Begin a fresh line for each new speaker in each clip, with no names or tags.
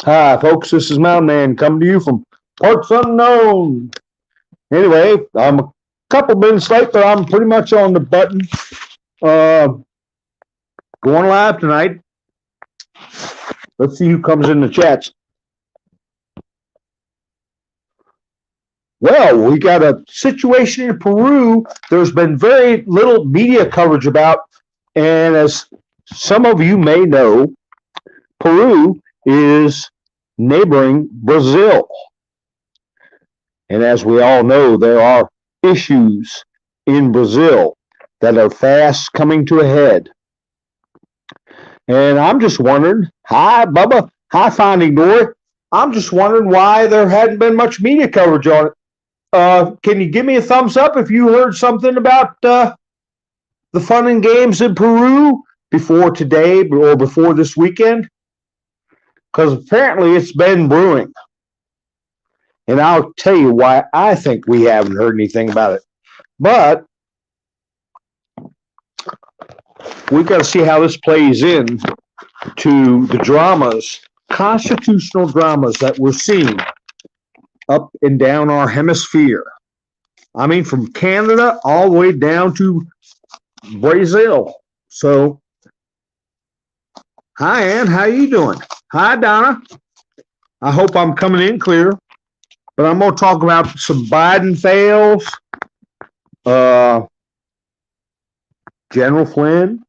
Hi, folks. This is Mountain Man coming to you from parts unknown. Anyway, I'm a couple minutes late, but I'm pretty much on the button. Uh, Going live tonight. Let's see who comes in the chats. Well, we got a situation in Peru. There's been very little media coverage about, and as some of you may know, Peru is neighboring Brazil. And as we all know, there are issues in Brazil that are fast coming to a head. And I'm just wondering, hi, Bubba, hi, Finding Dory. I'm just wondering why there hadn't been much media coverage on it. Can you give me a thumbs up if you heard something about the fun and games in Peru before today or before this weekend? Because apparently it's been brewing. And I'll tell you why I think we haven't heard anything about it. But we've got to see how this plays in to the dramas, constitutional dramas that we're seeing up and down our hemisphere. I mean, from Canada all the way down to Brazil. So, hi, Ann. How you doing? Hi, Donna. I hope I'm coming in clear. But I'm going to talk about some Biden fails, General Flynn,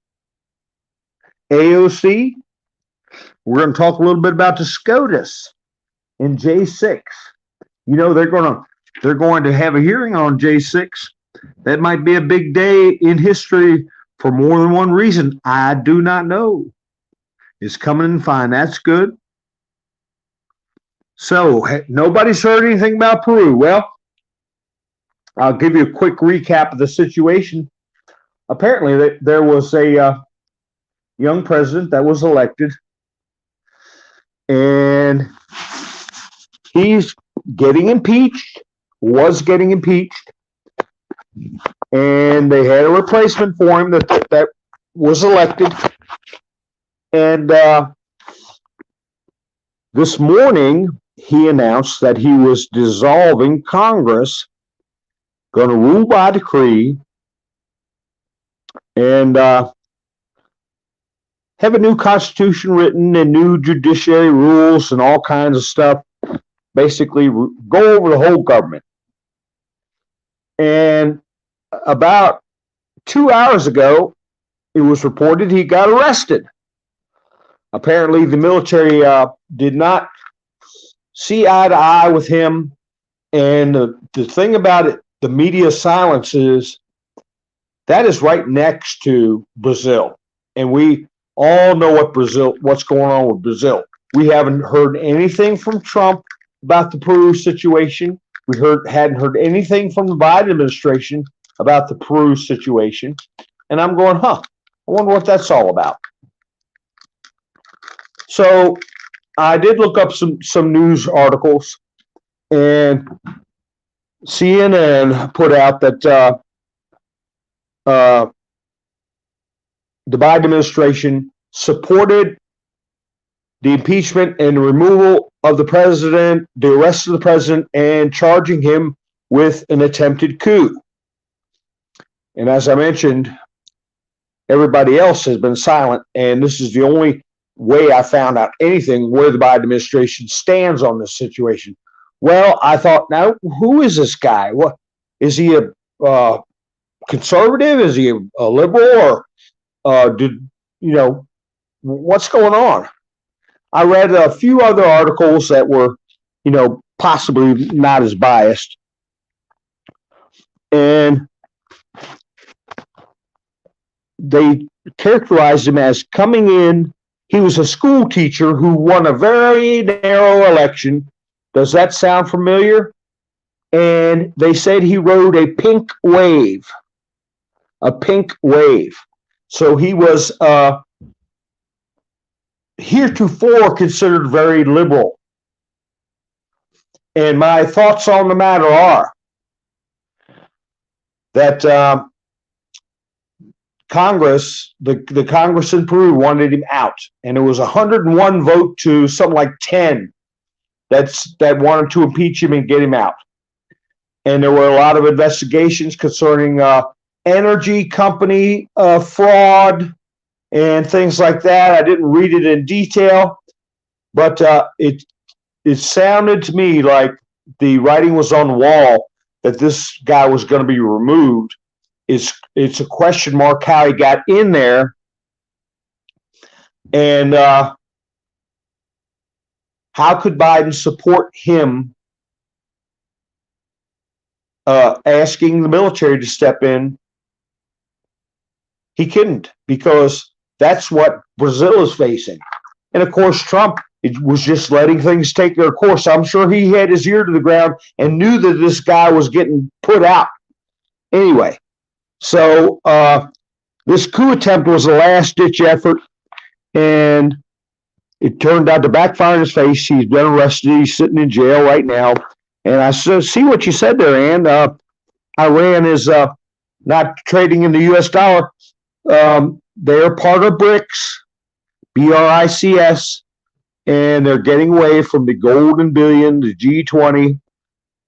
AOC. We're going to talk a little bit about the SCOTUS in J6. You know, they're going to have a hearing on J6. That might be a big day in history for more than one reason. I do not know. It's coming in fine. That's good. So, nobody's heard anything about Peru. Well, I'll give you a quick recap of the situation. Apparently, there was a young president that was elected, and he's getting impeached, was getting impeached, and they had a replacement for him that was elected. And this morning, he announced that he was dissolving Congress, going to rule by decree, and have a new constitution written and new judiciary rules and all kinds of stuff. Basically, go over the whole government. And about 2 hours ago, it was reported he got arrested. Apparently, the military did not see eye to eye with him. And the thing about it, the media silence is that is right next to Brazil. And we all know what's going on with Brazil. We haven't heard anything from Trump about the Peru situation. We hadn't heard anything from the Biden administration about the Peru situation. And I'm going, I wonder what that's all about. So I did look up some news articles, and CNN put out that the Biden administration supported the impeachment and removal of the president, the arrest of the president, and charging him with an attempted coup. And as I mentioned, everybody else has been silent, and this is the only way I found out anything where the Biden administration stands on this situation. Well, I thought, now, who is this guy? What is he, a conservative? Is he a liberal? Or what's going on? I read a few other articles that were, possibly not as biased. And they characterized him as coming in. He was a school teacher who won a very narrow election. Does that sound familiar? And they said he rode a pink wave. A pink wave. So he was heretofore considered very liberal. And my thoughts on the matter are that Congress, the Congress in Peru wanted him out, and it was 101 vote to something like 10 that wanted to impeach him and get him out. And there were a lot of investigations concerning energy company fraud and things like that. I didn't read it in detail, but it sounded to me like the writing was on the wall that this guy was going to be removed. It's a question mark how he got in there, and how could Biden support him asking the military to step in? He couldn't, because that's what Brazil is facing. And of course, Trump was just letting things take their course. I'm sure he had his ear to the ground and knew that this guy was getting put out. Anyway, so this coup attempt was a last-ditch effort, and it turned out to backfire in his face. He's been arrested. He's sitting in jail right now. And I see what you said there, Ann. Iran is not trading in the U.S. dollar. They're part of BRICS, BRICS, and they're getting away from the golden billion, the G20,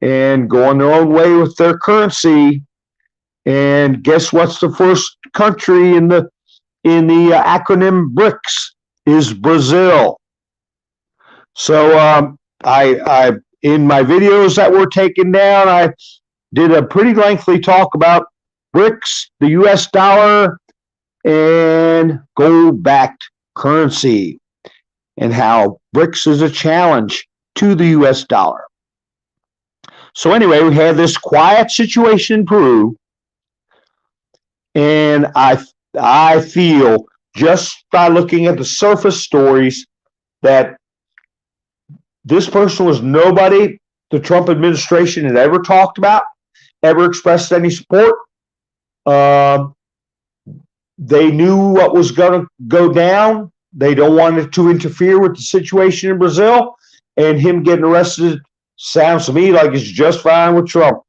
and going their own way with their currency. And guess what's the first country in the acronym BRICS is Brazil. So I in my videos that were taken down, I did a pretty lengthy talk about BRICS, the U.S. dollar, and gold-backed currency, and how BRICS is a challenge to the U.S. dollar. So anyway, we had this quiet situation in Peru, and I feel, just by looking at the surface stories, that this person was nobody the Trump administration had ever talked about, ever expressed any support. They knew what was going to go down. They don't want it to interfere with the situation in Brazil, and him getting arrested sounds to me like it's just fine with Trump.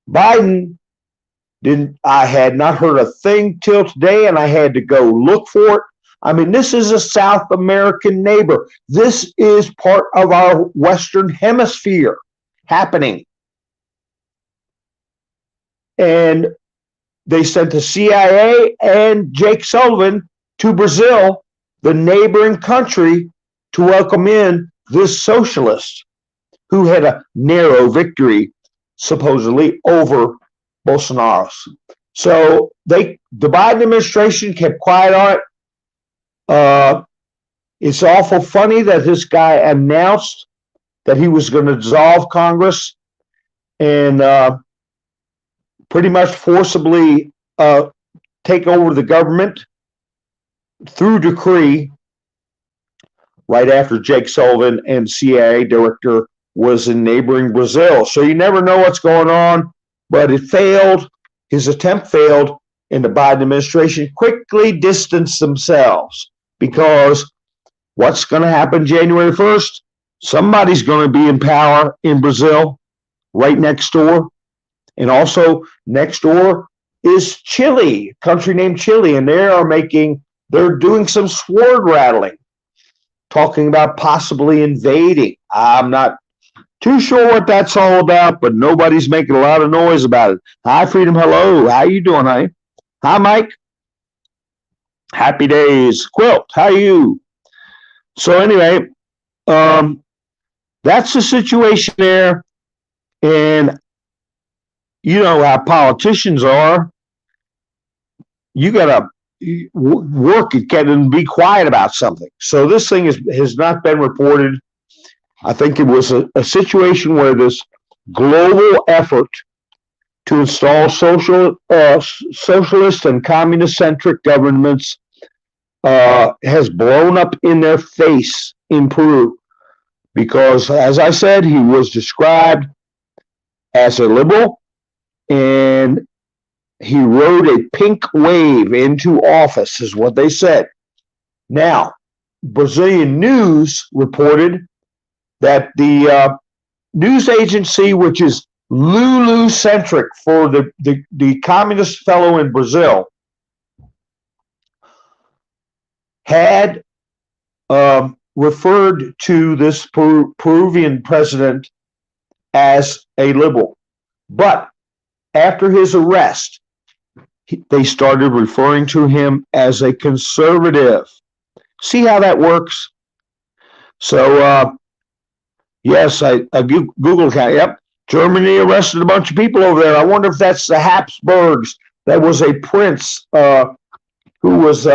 Biden didn't. I had not heard a thing till today, and I had to go look for it. I mean, this is a South American neighbor. This is part of our Western Hemisphere happening. And they sent the CIA and Jake Sullivan to Brazil, the neighboring country, to welcome in this socialist who had a narrow victory, supposedly, over Bolsonaro. So the Biden administration kept quiet on it. It's awful funny that this guy announced that he was going to dissolve Congress and pretty much forcibly take over the government through decree right after Jake Sullivan and CIA director was in neighboring Brazil. So you never know what's going on, but it failed. His attempt failed, and the Biden administration quickly distanced themselves, because what's going to happen January 1st? Somebody's going to be in power in Brazil, right next door. And also next door is Chile, a country named Chile, and they're doing some sword rattling, talking about possibly invading. I'm not too sure what that's all about, but nobody's making a lot of noise about it. Hi, Freedom. Hello. How you doing, honey? Hi, Mike. Happy days. Quilt, how are you? So anyway, that's the situation there. And you know how politicians are. You got to work at getting and be quiet about something. So this thing has not been reported. I think it was a situation where this global effort to install socialist and communist-centric governments has blown up in their face in Peru. Because, as I said, he was described as a liberal, and he rode a pink wave into office, is what they said. Now, Brazilian news reported that the news agency, which is Lulu-centric for the communist fellow in Brazil, had referred to this Peruvian president as a liberal. But after his arrest, they started referring to him as a conservative. See how that works? So, yes, I Googled that. Yep, Germany arrested a bunch of people over there. I wonder if that's the Habsburgs. That was a prince who was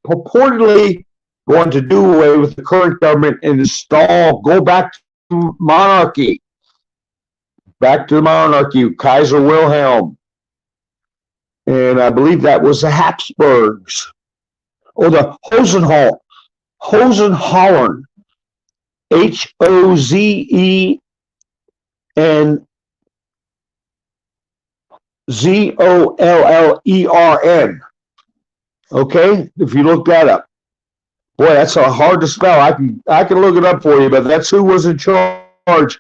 purportedly going to do away with the current government and go back to monarchy. Back to the monarchy, Kaiser Wilhelm. And I believe that was the Habsburgs. Or the Hohenzollern. Hozenzollern. Okay, if you look that up. Boy, that's hard to spell. I can look it up for you, but that's who was in charge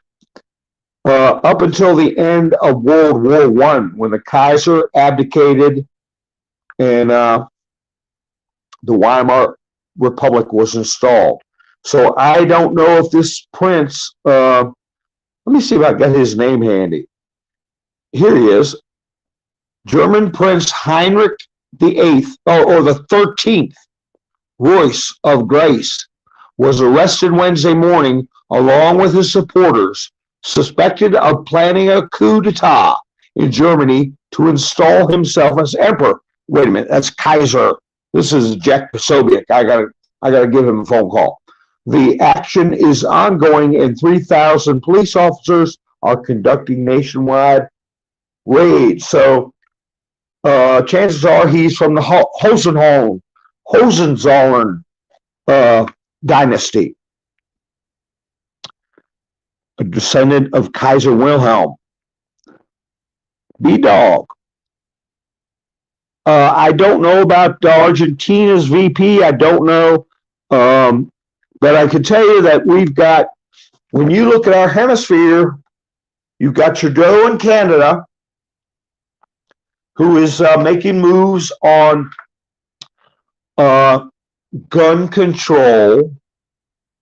up until the end of World War I, when the Kaiser abdicated and the Weimar Republic was installed. So I don't know if this prince, let me see if I got his name handy. Here he is. German Prince Heinrich VIII, or the 13th, Royce of Grace, was arrested Wednesday morning along with his supporters, suspected of planning a coup d'etat in Germany to install himself as emperor. Wait a minute, that's Kaiser. This is Jack Posobiec. I gotta give him a phone call. The action is ongoing, and 3,000 police officers are conducting nationwide raids. So chances are he's from the Hohenzollern dynasty, a descendant of Kaiser Wilhelm. B-Dog. I don't know about Argentina's VP. I don't know. But I can tell you that we've got, when you look at our hemisphere, you've got Trudeau in Canada, who is making moves on gun control.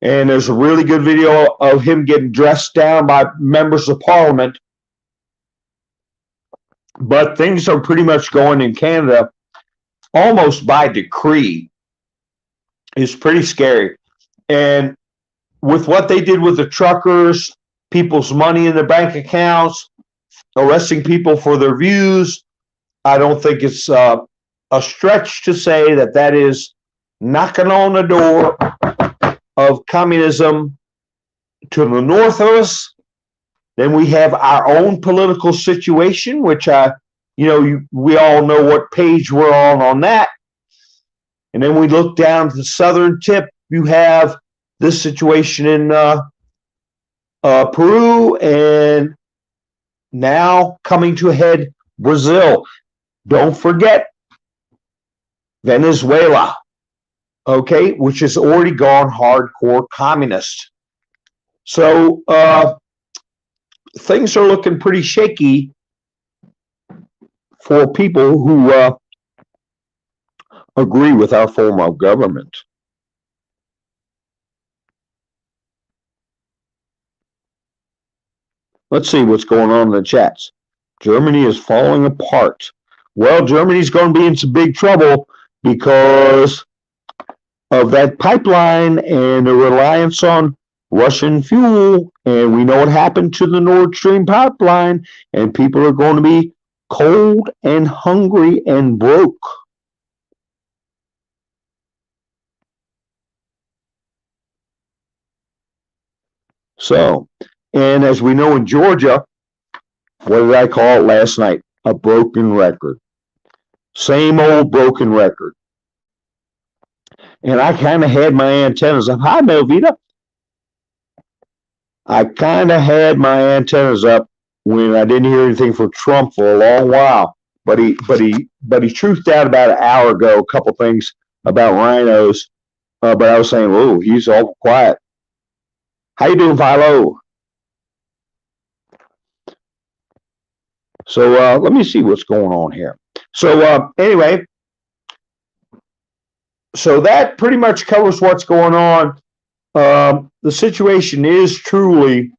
And there's a really good video of him getting dressed down by members of parliament. But things are pretty much going in Canada almost by decree. It's pretty scary. And with what they did with the truckers, people's money in their bank accounts, arresting people for their views, I don't think it's a stretch to say that that is knocking on the door of communism to the north of us. Then we have our own political situation, which we all know what page we're on that. And then we look down to the southern tip. You have this situation in Peru, and now coming to a head, Brazil. Don't forget Venezuela, okay, which has already gone hardcore communist. So things are looking pretty shaky for people who agree with our form of government. Let's see what's going on in the chats. Germany is falling apart. Well, Germany's going to be in some big trouble because of that pipeline and the reliance on Russian fuel. And we know what happened to the Nord Stream pipeline, and people are going to be cold and hungry and broke. So, and as we know in Georgia, what did I call it last night? A broken record. Same old broken record. And I kind of had my antennas up. Hi, Melvita. I kind of had my antennas up when I didn't hear anything from Trump for a long while. But he truthed out about an hour ago a couple things about rhinos. But I was saying, oh, he's all quiet. How you doing, Philo? So let me see what's going on here. So anyway, So that pretty much covers what's going on. The situation is truly,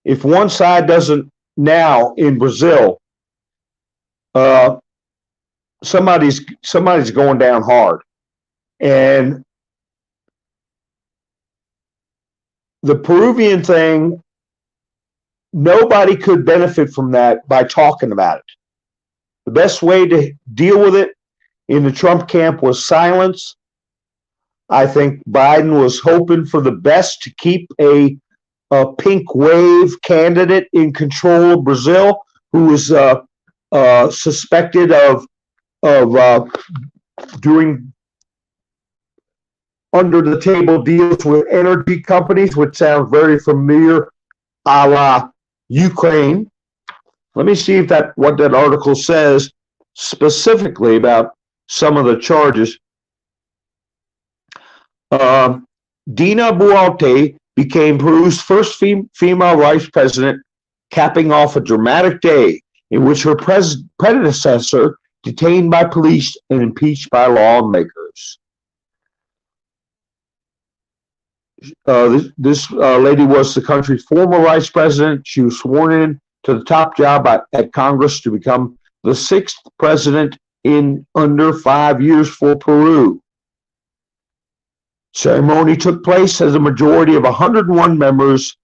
if one side doesn't now in Brazil, somebody's going down hard, and the Peruvian thing, nobody could benefit from that by talking about it. The best way to deal with it in the Trump camp was silence. I think Biden was hoping for the best to keep a pink wave candidate in control of Brazil, who was suspected of doing under the table deals with energy companies, which sounds very familiar, a la Ukraine. Let me see if what that article says specifically about some of the charges. Dina Boluarte became Peru's first female vice president, capping off a dramatic day in which her predecessor detained by police and impeached by lawmakers. This lady was the country's former vice president. She was sworn in to the top job at Congress to become the sixth president in under 5 years for Peru. Ceremony took place as a majority of 101 members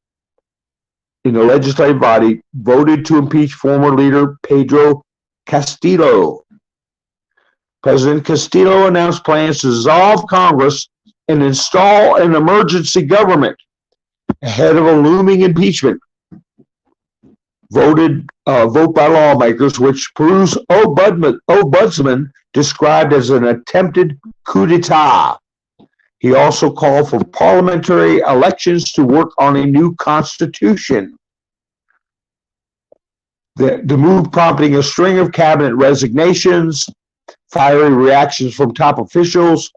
in the legislative body voted to impeach former leader Pedro Castillo. President Castillo announced plans to dissolve Congress and install an emergency government ahead of a looming impeachment vote by lawmakers, which Peru's ombudsman described as an attempted coup d'etat. He also called for parliamentary elections to work on a new constitution. The move prompting a string of cabinet resignations, fiery reactions from top officials,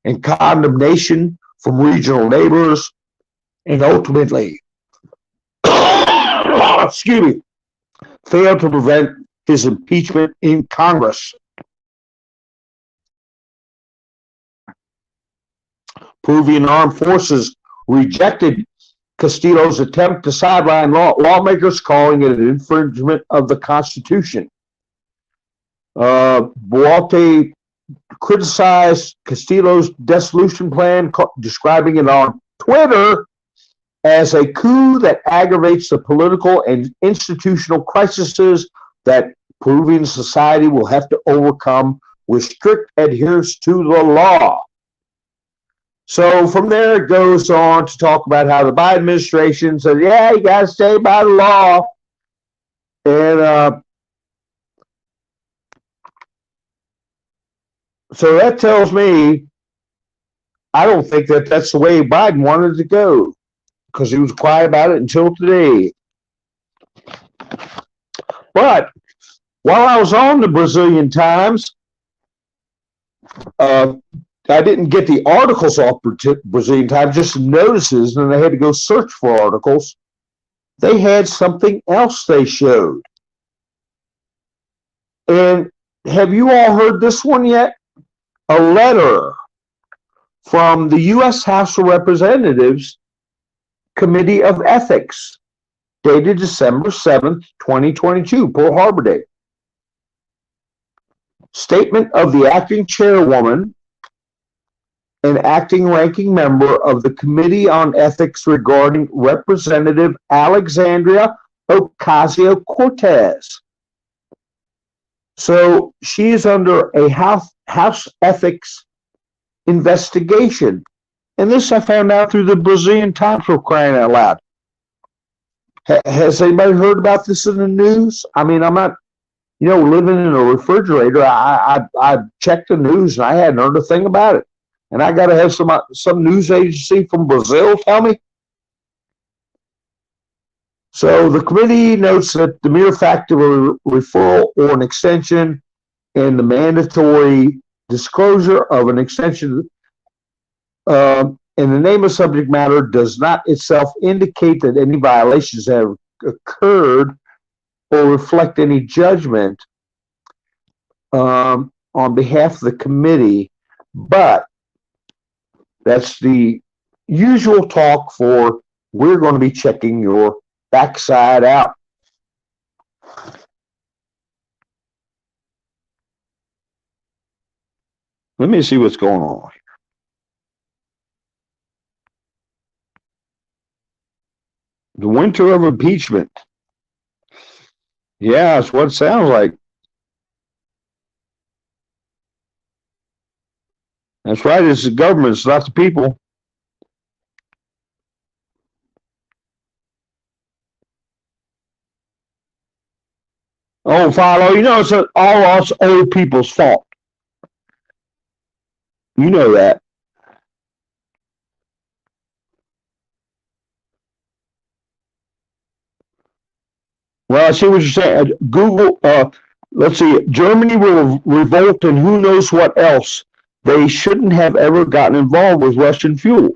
and condemnation from regional neighbors, and ultimately, failed to prevent his impeachment in Congress. Peruvian armed forces rejected Castillo's attempt to sideline lawmakers, calling it an infringement of the Constitution. Boluarte criticized Castillo's dissolution plan, describing it on Twitter as a coup that aggravates the political and institutional crises that Peruvian society will have to overcome with strict adherence to the law. So from there, it goes on to talk about how the Biden administration said, yeah, you got to stay by the law. And so that tells me, I don't think that's the way Biden wanted to go, because he was quiet about it until today. But while I was on the Brazilian Times, I didn't get the articles off Brazilian Times, just notices, and I had to go search for articles. They had something else they showed. And have you all heard this one yet? A letter from the U.S. House of Representatives Committee of Ethics, dated December 7th, 2022, Pearl Harbor Day. Statement of the acting chairwoman and acting ranking member of the Committee on Ethics regarding Representative Alexandria Ocasio-Cortez. So she is under a House ethics investigation. And this I found out through the Brazilian Times, for crying out loud. Has anybody heard about this in the news? I mean, I'm not, living in a refrigerator. I checked the news and I hadn't heard a thing about it. And I got to have some news agency from Brazil tell me. So the committee notes that the mere fact of a referral or an extension and the mandatory disclosure of an extension in the name of subject matter does not itself indicate that any violations have occurred or reflect any judgment on behalf of the committee. But That's the usual talk for we're going to be checking your backside out. Let me see what's going on. The winter of impeachment. Yeah, it's what it sounds like. That's right. It's the government. It's not the people. Oh, Philo, it's all us old people's fault. You know that. Well, I see what you're saying. Google, let's see, Germany will revolt and who knows what else. They shouldn't have ever gotten involved with Russian fuel.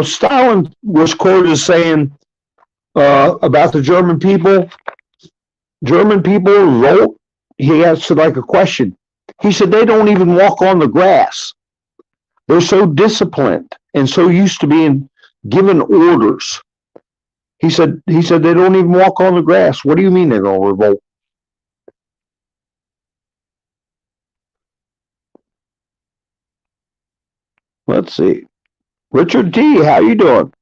Stalin was quoted as saying about the German people revolt. He answered like a question. He said they don't even walk on the grass. They're so disciplined and so used to being given orders. He said they don't even walk on the grass. What do you mean they're going to revolt? Let's see. Richard T., how you doing?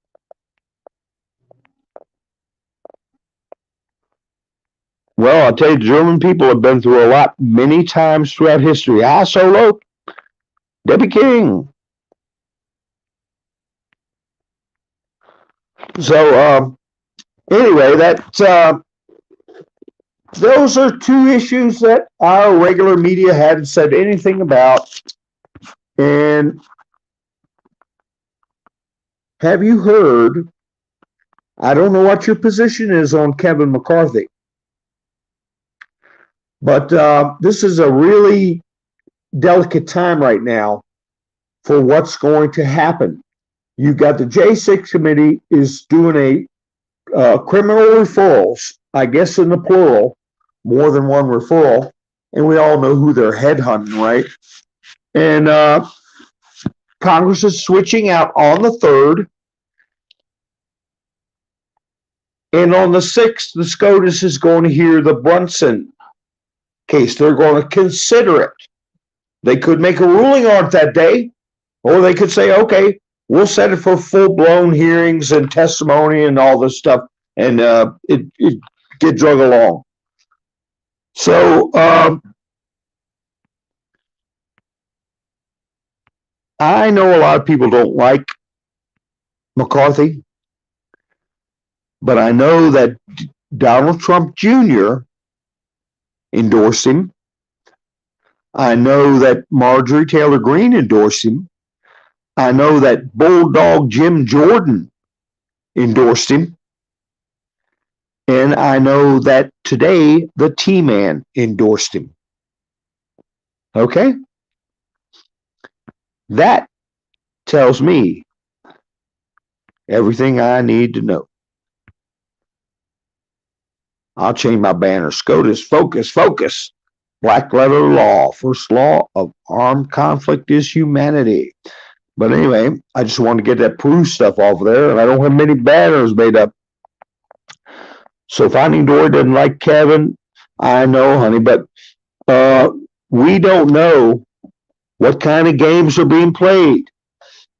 Well, I'll tell you, the German people have been through a lot many times throughout history. Hi, Solo. Debbie King. So, anyway, those are two issues that our regular media hadn't said anything about. And have you heard? I don't know what your position is on Kevin McCarthy, but this is a really delicate time right now for what's going to happen. You've got the J6 committee is doing a criminal referrals, I guess in the plural, more than one referral, and we all know who they're headhunting, right? And Congress is switching out on the 3rd. And on the 6th, the SCOTUS is going to hear the Brunson case. They're going to consider it. They could make a ruling on it that day, or they could say, okay, we'll set it for full-blown hearings and testimony and all this stuff, and it get drug along. So I know a lot of people don't like McCarthy, but I know that Donald Trump Jr. endorsed him. I know that Marjorie Taylor Greene endorsed him. I know that Bulldog Jim Jordan endorsed him. And I know that today the T-Man endorsed him. Okay? That tells me everything I need to know. I'll change my banner. SCOTUS, focus, focus. Black letter law. First law of armed conflict is humanity. But anyway, I just want to get that PERU stuff off of there, and I don't have many banners made up. So Finding Dory doesn't like Kevin. I know, honey, but we don't know what kind of games are being played.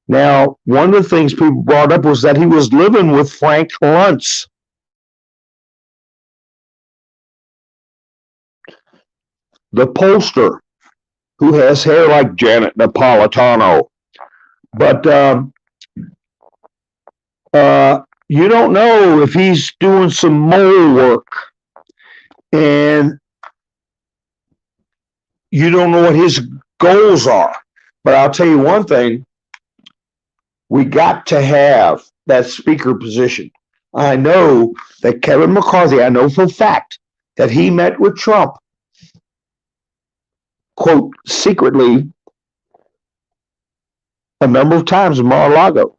Now, one of the things people brought up was that he was living with Frank Luntz. The pollster who has hair like Janet Napolitano. But you don't know if he's doing some mole work, and you don't know what his goals are. But I'll tell you one thing, we got to have that speaker position. I know that Kevin McCarthy, I know for a fact that he met with Trump, quote, secretly a number of times in Mar-a-Lago.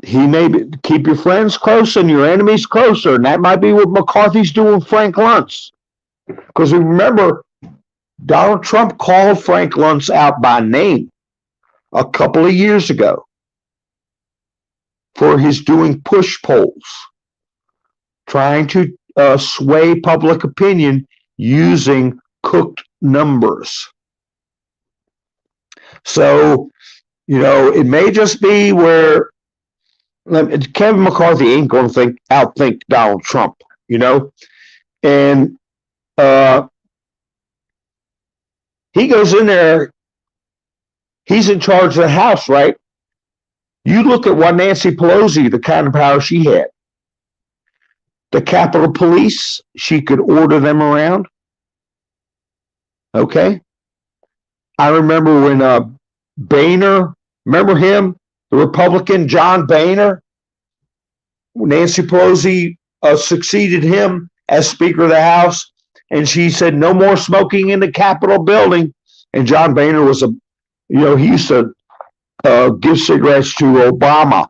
He may keep your friends close and your enemies closer, and that might be what McCarthy's doing with Frank Luntz. Because remember, Donald Trump called Frank Luntz out by name a couple of years ago for his doing push polls, trying to sway public opinion using cooked numbers. So, it may just be where Kevin McCarthy ain't going to outthink Donald Trump, and he goes in there. He's in charge of the House, right? You look at what Nancy Pelosi, the kind of power she had. The Capitol Police, she could order them around. Okay? I remember when Boehner, remember him? The Republican John Boehner? Nancy Pelosi succeeded him as Speaker of the House, and she said, no more smoking in the Capitol building. And John Boehner was he used to give cigarettes to Obama.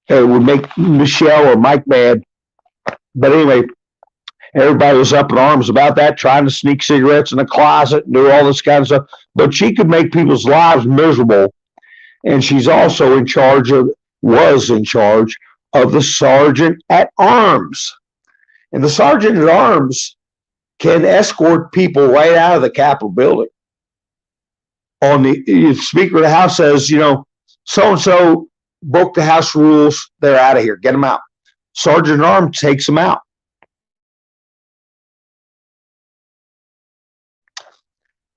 It would make Michelle or Mike mad. But anyway, everybody was up in arms about that, trying to sneak cigarettes in the closet and do all this kind of stuff. But she could make people's lives miserable. And she's also was in charge of the sergeant at arms. And the sergeant at arms can escort people right out of the Capitol building. The Speaker of the House says, so-and-so broke the House rules, they're out of here, get them out. Sergeant at arms takes them out.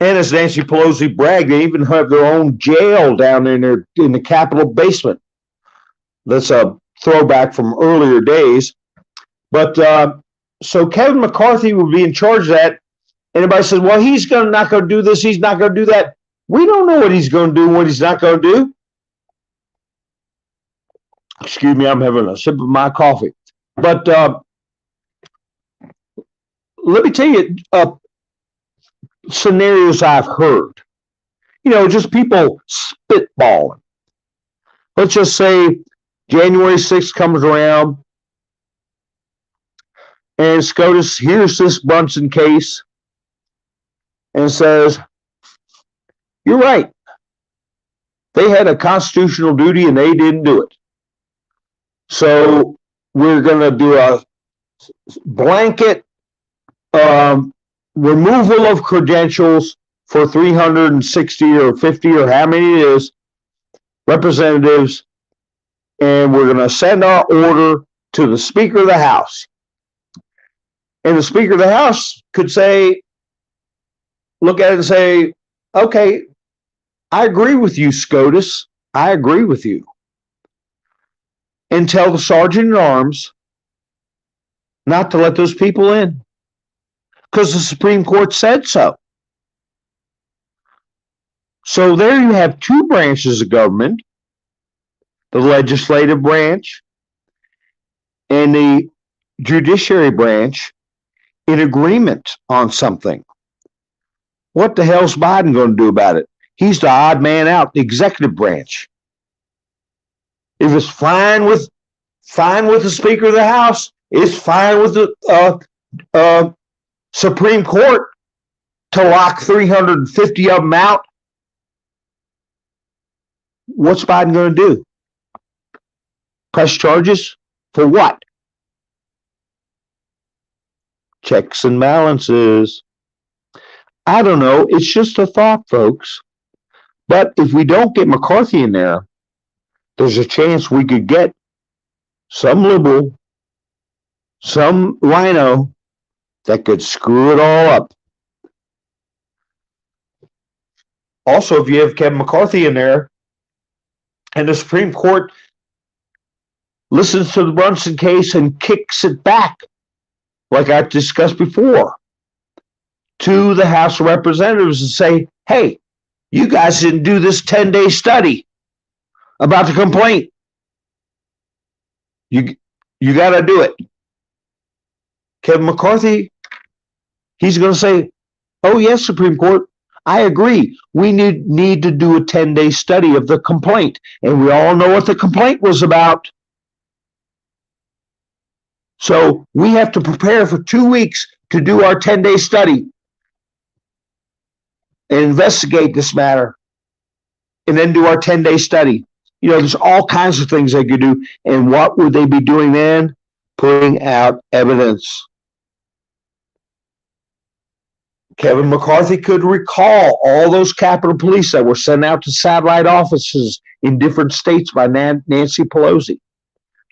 And as Nancy Pelosi bragged, they even have their own jail down in the Capitol basement. That's a throwback from earlier days. But so Kevin McCarthy would be in charge of that. Anybody says, well, he's not going to do this, he's not going to do that. We don't know what he's going to do and what he's not going to do. Excuse me, I'm having a sip of my coffee. But let me tell you scenarios I've heard. Just people spitballing. Let's just say January 6th comes around and SCOTUS hears this Brunson case and says, you're right. They had a constitutional duty and they didn't do it. So we're going to do a blanket removal of credentials for 360 or 50 or how many it is representatives, and we're going to send our order to the Speaker of the House. And the Speaker of the House could look at it and say, okay, I agree with you, SCOTUS. I agree with you. And tell the sergeant at arms not to let those people in because the Supreme Court said so. So there you have two branches of government, the legislative branch and the judiciary branch, in agreement on something. What the hell's Biden going to do about it? He's the odd man out, the executive branch. If it's fine with the Speaker of the House, it's fine with the Supreme Court to lock 350 of them out. What's Biden going to do? Press charges for what? Checks and balances. I don't know. It's just a thought, folks. But if we don't get McCarthy in there, there's a chance we could get some liberal, some rhino that could screw it all up. Also, if you have Kevin McCarthy in there and the Supreme Court listens to the Brunson case and kicks it back, like I discussed before, to the House of Representatives and say, hey, you guys didn't do this 10-day study about the complaint. You got to do it. Kevin McCarthy, he's going to say, oh, yes, Supreme Court, I agree. We need to do a 10-day study of the complaint. And we all know what the complaint was about. So we have to prepare for 2 weeks to do our 10-day study. and investigate this matter and then do our 10-day study. There's all kinds of things they could do. And what would they be doing then? Putting out evidence. Kevin McCarthy could recall all those Capitol Police that were sent out to satellite offices in different states by Nancy Pelosi.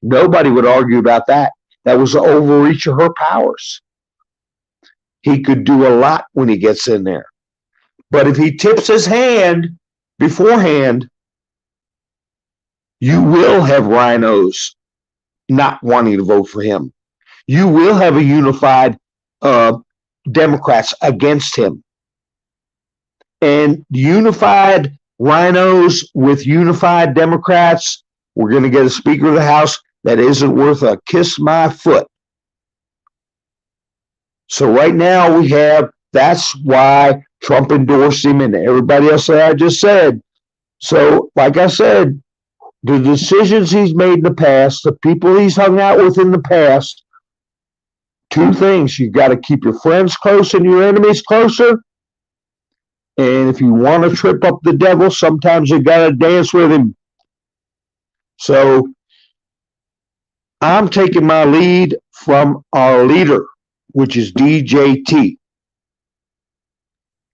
Nobody would argue about that. That was an overreach of her powers. He could do a lot when he gets in there. But if he tips his hand beforehand, you will have rhinos not wanting to vote for him. You will have a unified Democrats against him. And unified rhinos with unified Democrats, we're going to get a Speaker of the House that isn't worth a kiss my foot. So right now that's why Trump endorsed him and everybody else that I just said. So, like I said, the decisions he's made in the past, the people he's hung out with in the past, two things. You've got to keep your friends close and your enemies closer. And if you want to trip up the devil, sometimes you got to dance with him. So I'm taking my lead from our leader, which is DJT.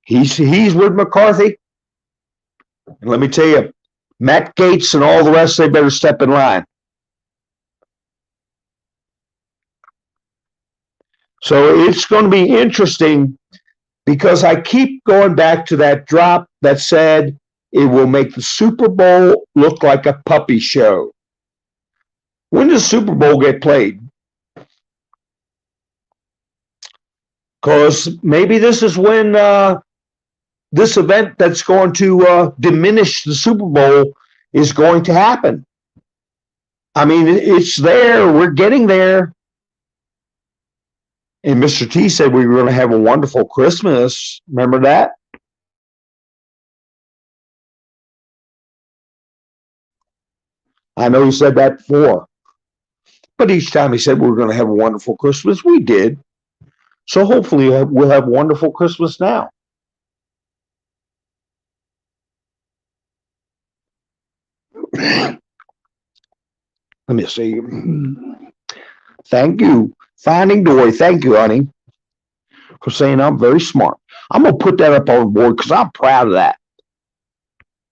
He's with McCarthy. And let me tell you, Matt Gaetz and all the rest, they better step in line. So it's going to be interesting because I keep going back to that drop that said it will make the Super Bowl look like a puppy show. When does Super Bowl get played? Because maybe this is when this event that's going to diminish the Super Bowl is going to happen. I mean, it's there. We're getting there. And Mr. T said we were going to have a wonderful Christmas. Remember that? I know he said that before. But each time he said we were going to have a wonderful Christmas, we did. So hopefully we'll have a wonderful Christmas now. Let me see. Thank you. Finding Dory. Thank you, honey, for saying I'm very smart. I'm going to put that up on the board because I'm proud of that.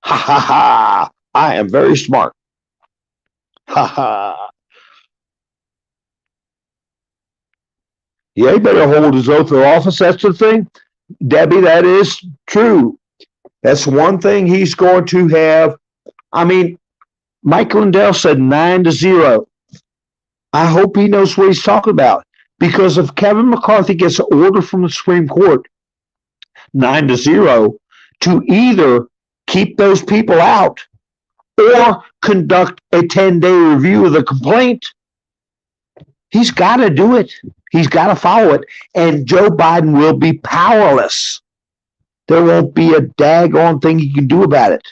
Ha ha ha. I am very smart. Ha ha. Yeah, he better hold his oath of office. That's the thing. Debbie, that is true. That's one thing he's going to have. I mean, Mike Lindell said 9-0. I hope he knows what he's talking about. Because if Kevin McCarthy gets an order from the Supreme Court, 9-0, to either keep those people out or conduct a 10-day review of the complaint, he's got to do it. He's got to follow it. And Joe Biden will be powerless. There won't be a daggone thing he can do about it.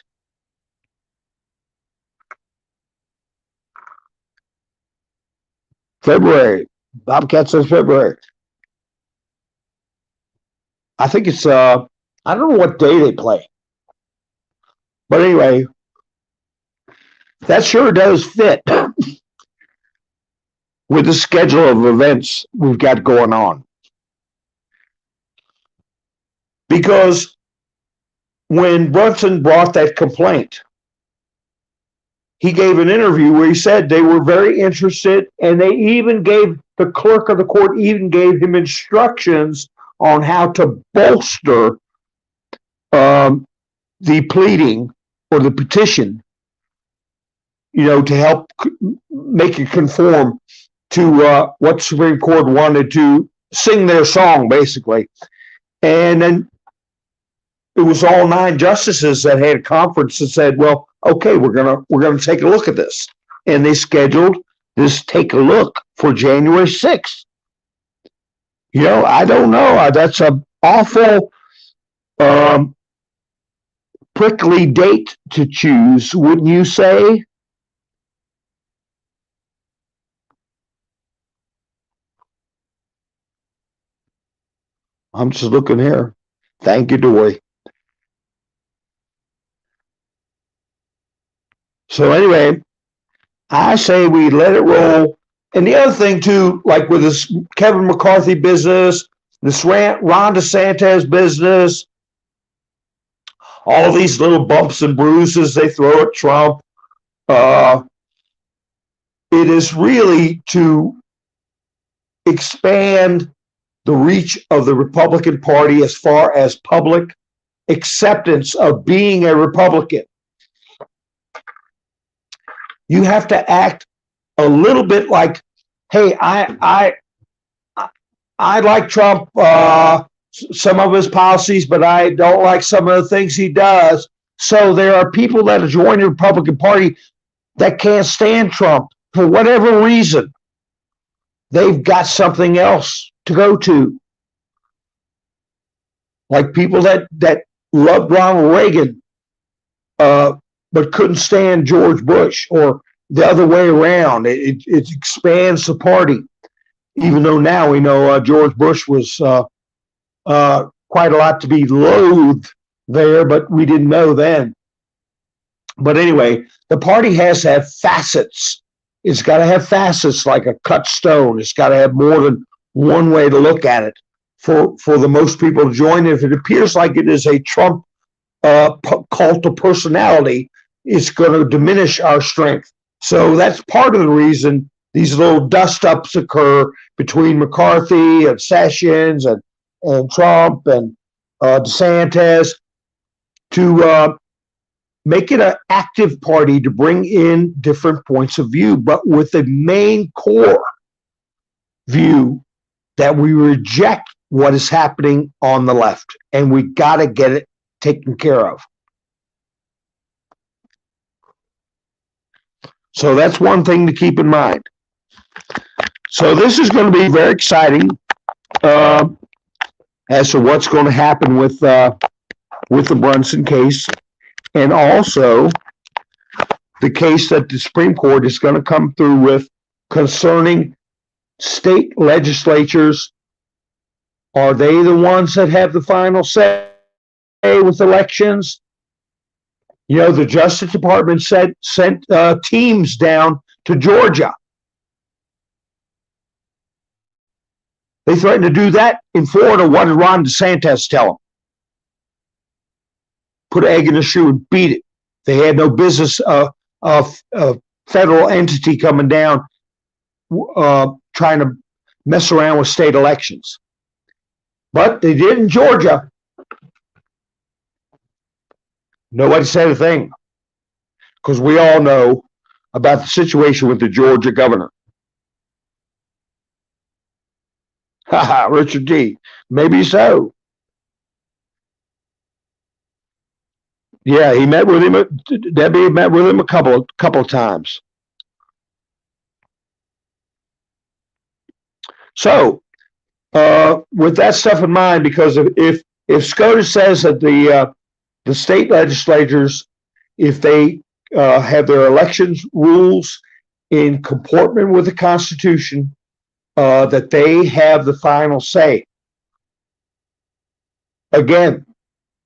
February. Bobcat says February. I think it's, I don't know what day they play. But anyway, that sure does fit with the schedule of events we've got going on. Because when Brunson brought that complaint, he gave an interview where he said they were very interested, and they even gave the clerk of the court even gave him instructions on how to bolster the pleading or the petition, to help make it conform to what Supreme Court wanted to sing their song, basically. And then it was all 9 justices that had a conference and said, well, okay, we're gonna take a look at this. And they scheduled this take a look for January 6th. I don't know. That's an awful prickly date to choose, wouldn't you say? I'm just looking here. Thank you, Dory. So anyway, I say we let it roll. And the other thing too, like with this Kevin McCarthy business, this Ron DeSantis business, all these little bumps and bruises they throw at Trump, it is really to expand the reach of the Republican Party as far as public acceptance of being a Republican. You have to act a little bit like, hey, I like Trump, some of his policies, but I don't like some of the things he does. So there are people that join the Republican Party that can't stand Trump for whatever reason. They've got something else to go to. Like people that loved Ronald Reagan, but couldn't stand George Bush, or the other way around. It expands the party, even though now we know George Bush was quite a lot to be loathed there, but we didn't know then. But anyway, the party has to have facets. It's got to have facets like a cut stone. It's got to have more than one way to look at it for the most people to join. If it appears like it is a Trump cult of personality, it's going to diminish our strength. So that's part of the reason these little dust-ups occur between McCarthy and Sessions and Trump and DeSantis to make it an active party to bring in different points of view, but with the main core view that we reject what is happening on the left, and we got to get it taken care of. So that's one thing to keep in mind. So this is going to be very exciting as to what's going to happen with the Brunson case, and also the case that the Supreme Court is going to come through with concerning state legislatures. Are they the ones that have the final say with elections? You know, the Justice Department sent teams down to Georgia. They threatened to do that in Florida. What did Ron DeSantis tell them? Put an egg in the shoe and beat it. They had no business of federal entity coming down trying to mess around with state elections. But they did in Georgia. Nobody said a thing, because we all know about the situation with the Georgia governor. Richard D. Maybe so. Yeah, he met with him. Debbie met with him a couple of times. So, with that stuff in mind, because if SCOTUS says that the state legislatures, if they have their elections rules in comportment with the Constitution, that they have the final say. Again,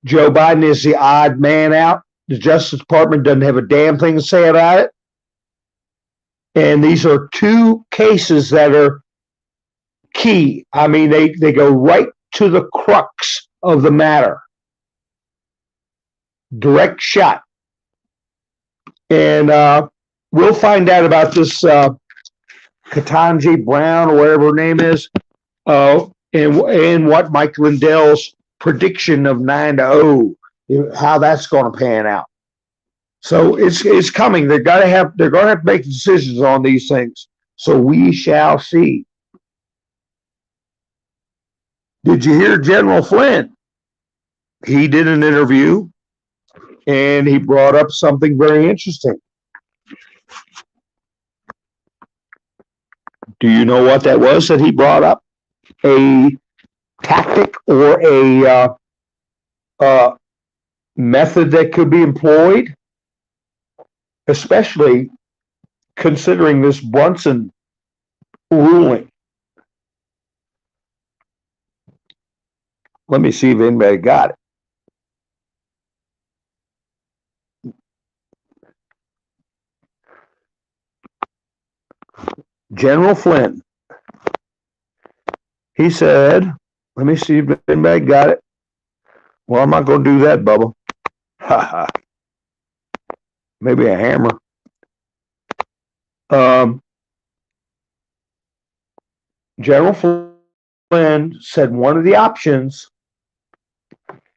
Joe Biden is the odd man out. The Justice Department doesn't have a damn thing to say about it. And these are two cases that are key. I mean, they go right to the crux of the matter. Direct shot. And we'll find out about this Ketanji Brown, or whatever her name is, and what Mike Lindell's prediction of 9-0, how that's going to pan out. So it's coming. They're going to have to make decisions on these things. So we shall see. Did you hear General Flynn? He did an interview, and he brought up something very interesting. Do you know what that was that he brought up? A tactic or a method that could be employed, especially considering this Brunson ruling. Let me see if anybody got it. General Flynn. He said, let me see if anybody got it. Well, I'm not going to do that, Bubba. Ha ha. Maybe a hammer. General Flynn said one of the options,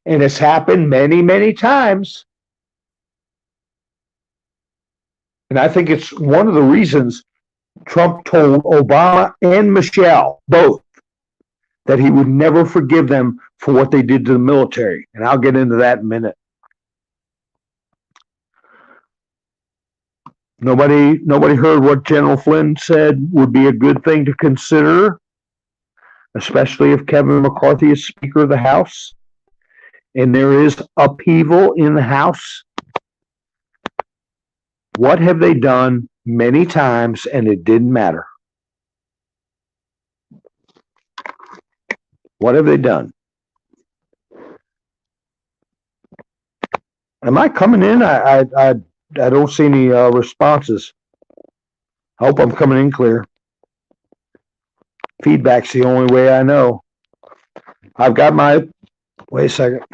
and it's happened many, many times, and I think it's one of the reasons Trump told Obama and Michelle both that he would never forgive them for what they did to the military. And I'll get into that in a minute. Nobody heard what General Flynn said would be a good thing to consider, especially if Kevin McCarthy is Speaker of the House and there is upheaval in the House. What have they done many times and it didn't matter? What have they done? Am I coming in? I don't see any responses. I hope I'm coming in clear. Feedback's the only way I know. I've got my, wait a second.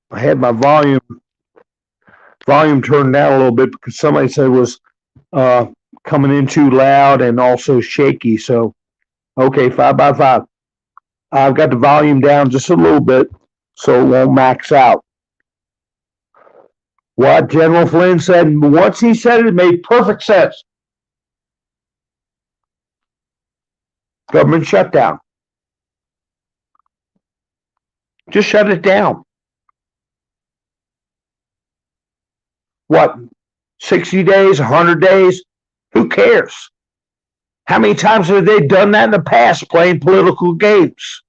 I had my volume turned down a little bit because somebody said it was coming in too loud and also shaky. So, okay, 5x5. I've got the volume down just a little bit so it won't max out. What General Flynn said, once he said it, it made perfect sense. Government shutdown. Just shut it down. What, 60 days, 100 days? Who cares? How many times have they done that in the past, playing political games?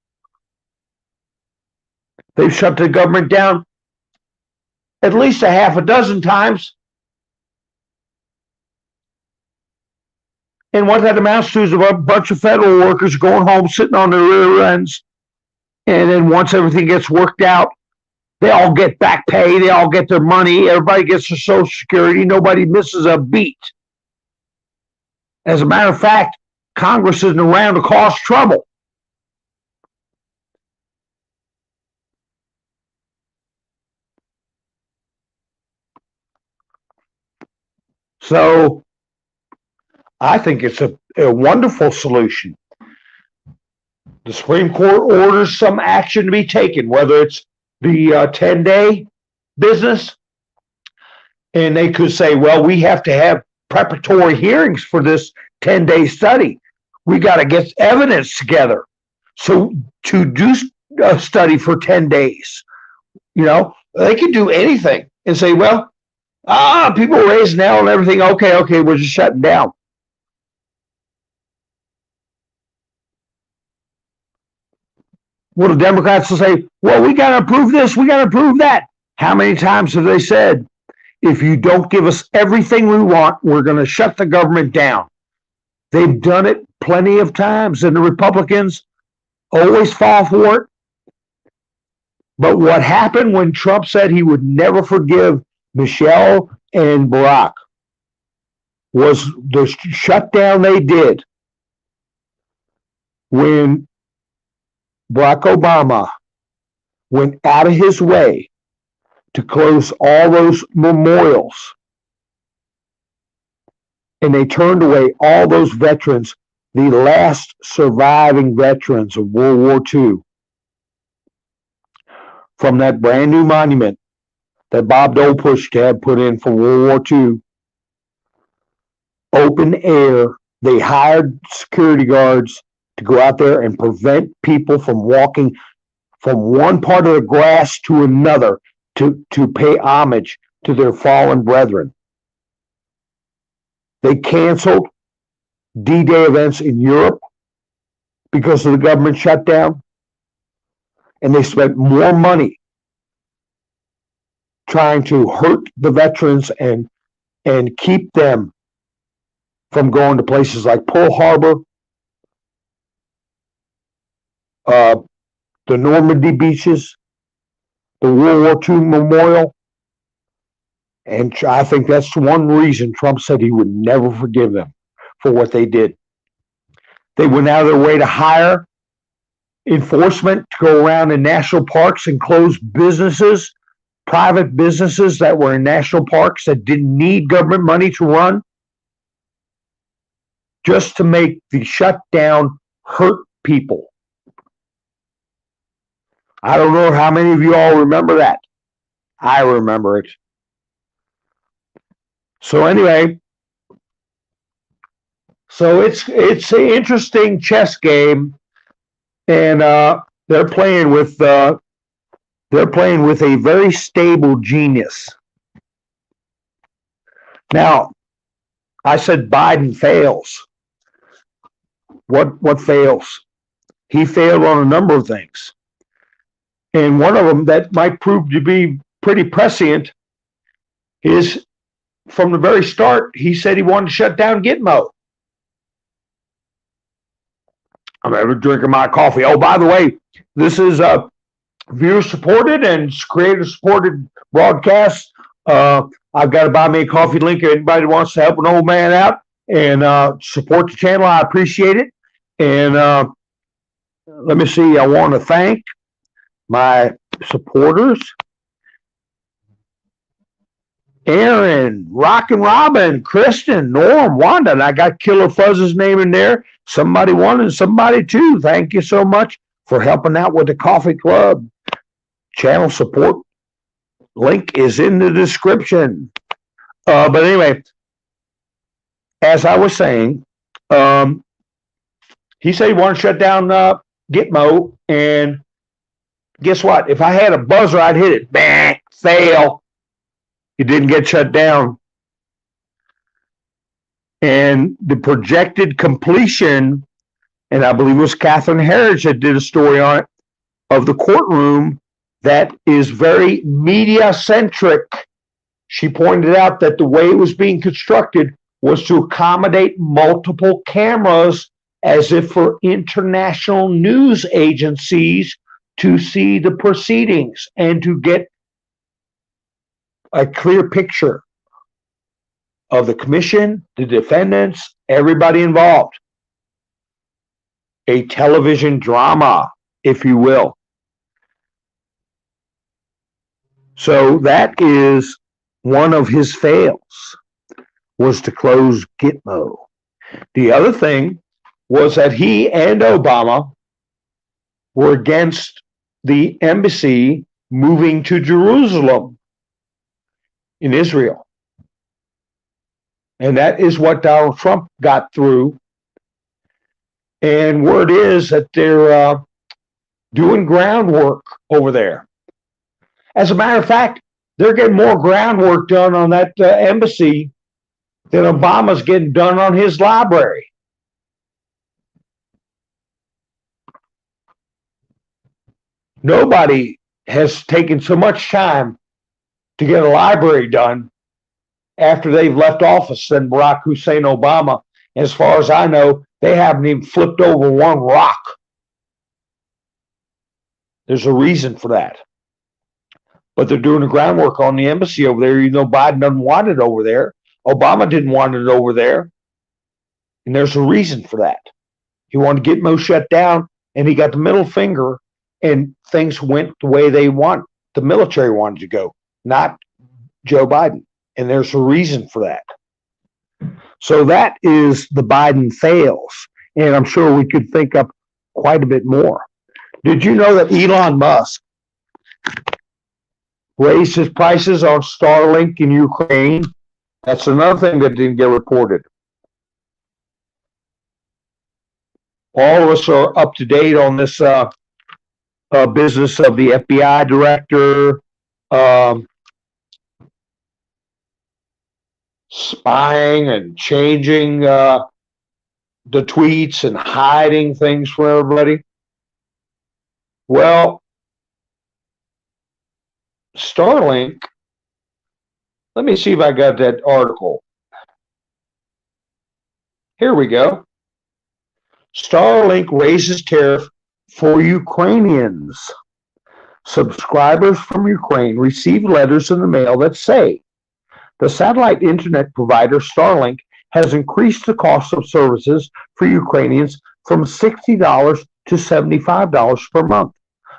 They've shut the government down at least a half a dozen times. And what that amounts to is a bunch of federal workers going home, sitting on their rear ends. And then once everything gets worked out, they all get back pay. They all get their money. Everybody gets their Social Security. Nobody misses a beat. As a matter of fact, Congress isn't around to cause trouble. So I think it's a wonderful solution. The Supreme Court orders some action to be taken, whether it's the 10-day business, and they could say, well, we have to have preparatory hearings for this 10-day study. We got to get evidence together. So to do a study for 10 days, they can do anything and say, well, people raise now and everything. Okay, we're just shutting down. Well, the Democrats will say, well, we got to approve this, we got to approve that. How many times have they said, if you don't give us everything we want, we're going to shut the government down? They've done it plenty of times, and the Republicans always fall for it. But what happened when Trump said he would never forgive Michelle and Barack was the shutdown they did when Barack Obama went out of his way to close all those memorials, and they turned away all those veterans, the last surviving veterans of World War II, from that brand new monument that Bob Dole pushed to have put in for World War II. Open air. They hired security guards to go out there and prevent people from walking from one part of the grass to another to pay homage to their fallen brethren. They canceled D-Day events in Europe because of the government shutdown, and they spent more money trying to hurt the veterans and keep them from going to places like Pearl Harbor, the Normandy beaches, the World War II Memorial, And I think that's one reason Trump said he would never forgive them for what they did. They went out of their way to hire enforcement to go around in national parks and close businesses, private businesses that were in national parks that didn't need government money to run, just to make the shutdown hurt people. I don't know how many of you all remember that. I remember it. So anyway, so it's an interesting chess game, and they're playing with a very stable genius. Now, I said Biden fails. What fails? He failed on a number of things, and one of them that might prove to be pretty prescient is, from the very start, he said he wanted to shut down Gitmo. I'm ever drinking my coffee. Oh, by the way, this is a viewer-supported and creator-supported broadcast. I've got a Buy Me a Coffee link if anybody wants to help an old man out and support the channel. I appreciate it. And let me see. I want to thank my supporters. Aaron, Rockin' Robin, Kristen, Norm, Wanda, and I got Killer Fuzz's name in there. Somebody one and somebody two. Thank you so much for helping out with the coffee club. Channel support link is in the description. But anyway, as I was saying, he said he wanted to shut down Gitmo, and guess what? If I had a buzzer, I'd hit it. Bang, fail. It didn't get shut down. And the projected completion, and I believe it was Catherine Harris that did a story on it, of the courtroom that is very media-centric. She pointed out that the way it was being constructed was to accommodate multiple cameras, as if for international news agencies to see the proceedings and to get a clear picture of the commission, the defendants, everybody involved. A television drama, if you will. So that is one of his fails, was to close Gitmo. The other thing was that he and Obama were against the embassy moving to Jerusalem in Israel. And that is what Donald Trump got through. And word is that they're doing groundwork over there. As a matter of fact, they're getting more groundwork done on that embassy than Obama's getting done on his library. Nobody has taken so much time to get a library done after they've left office than Barack Hussein Obama. As far as I know, they haven't even flipped over one rock. There's a reason for that. But they're doing the groundwork on the embassy over there, even though Biden doesn't want it over there. Obama didn't want it over there. And there's a reason for that. He wanted Gitmo shut down, and he got the middle finger, and things went the way they want. The military wanted to go, not Joe Biden. And there's a reason for that. So that is the Biden fails. And I'm sure we could think up quite a bit more. Did you know that Elon Musk raised his prices on Starlink in Ukraine? That's another thing that didn't get reported. All of us are up to date on this business of the FBI director spying and changing the tweets and hiding things from everybody. Well, Starlink, let me see if I got that article. Here we go. Starlink raises tariff for Ukrainians. Subscribers from Ukraine receive letters in the mail that say The satellite internet provider Starlink has increased the cost of services for Ukrainians from $60 to $75 per month.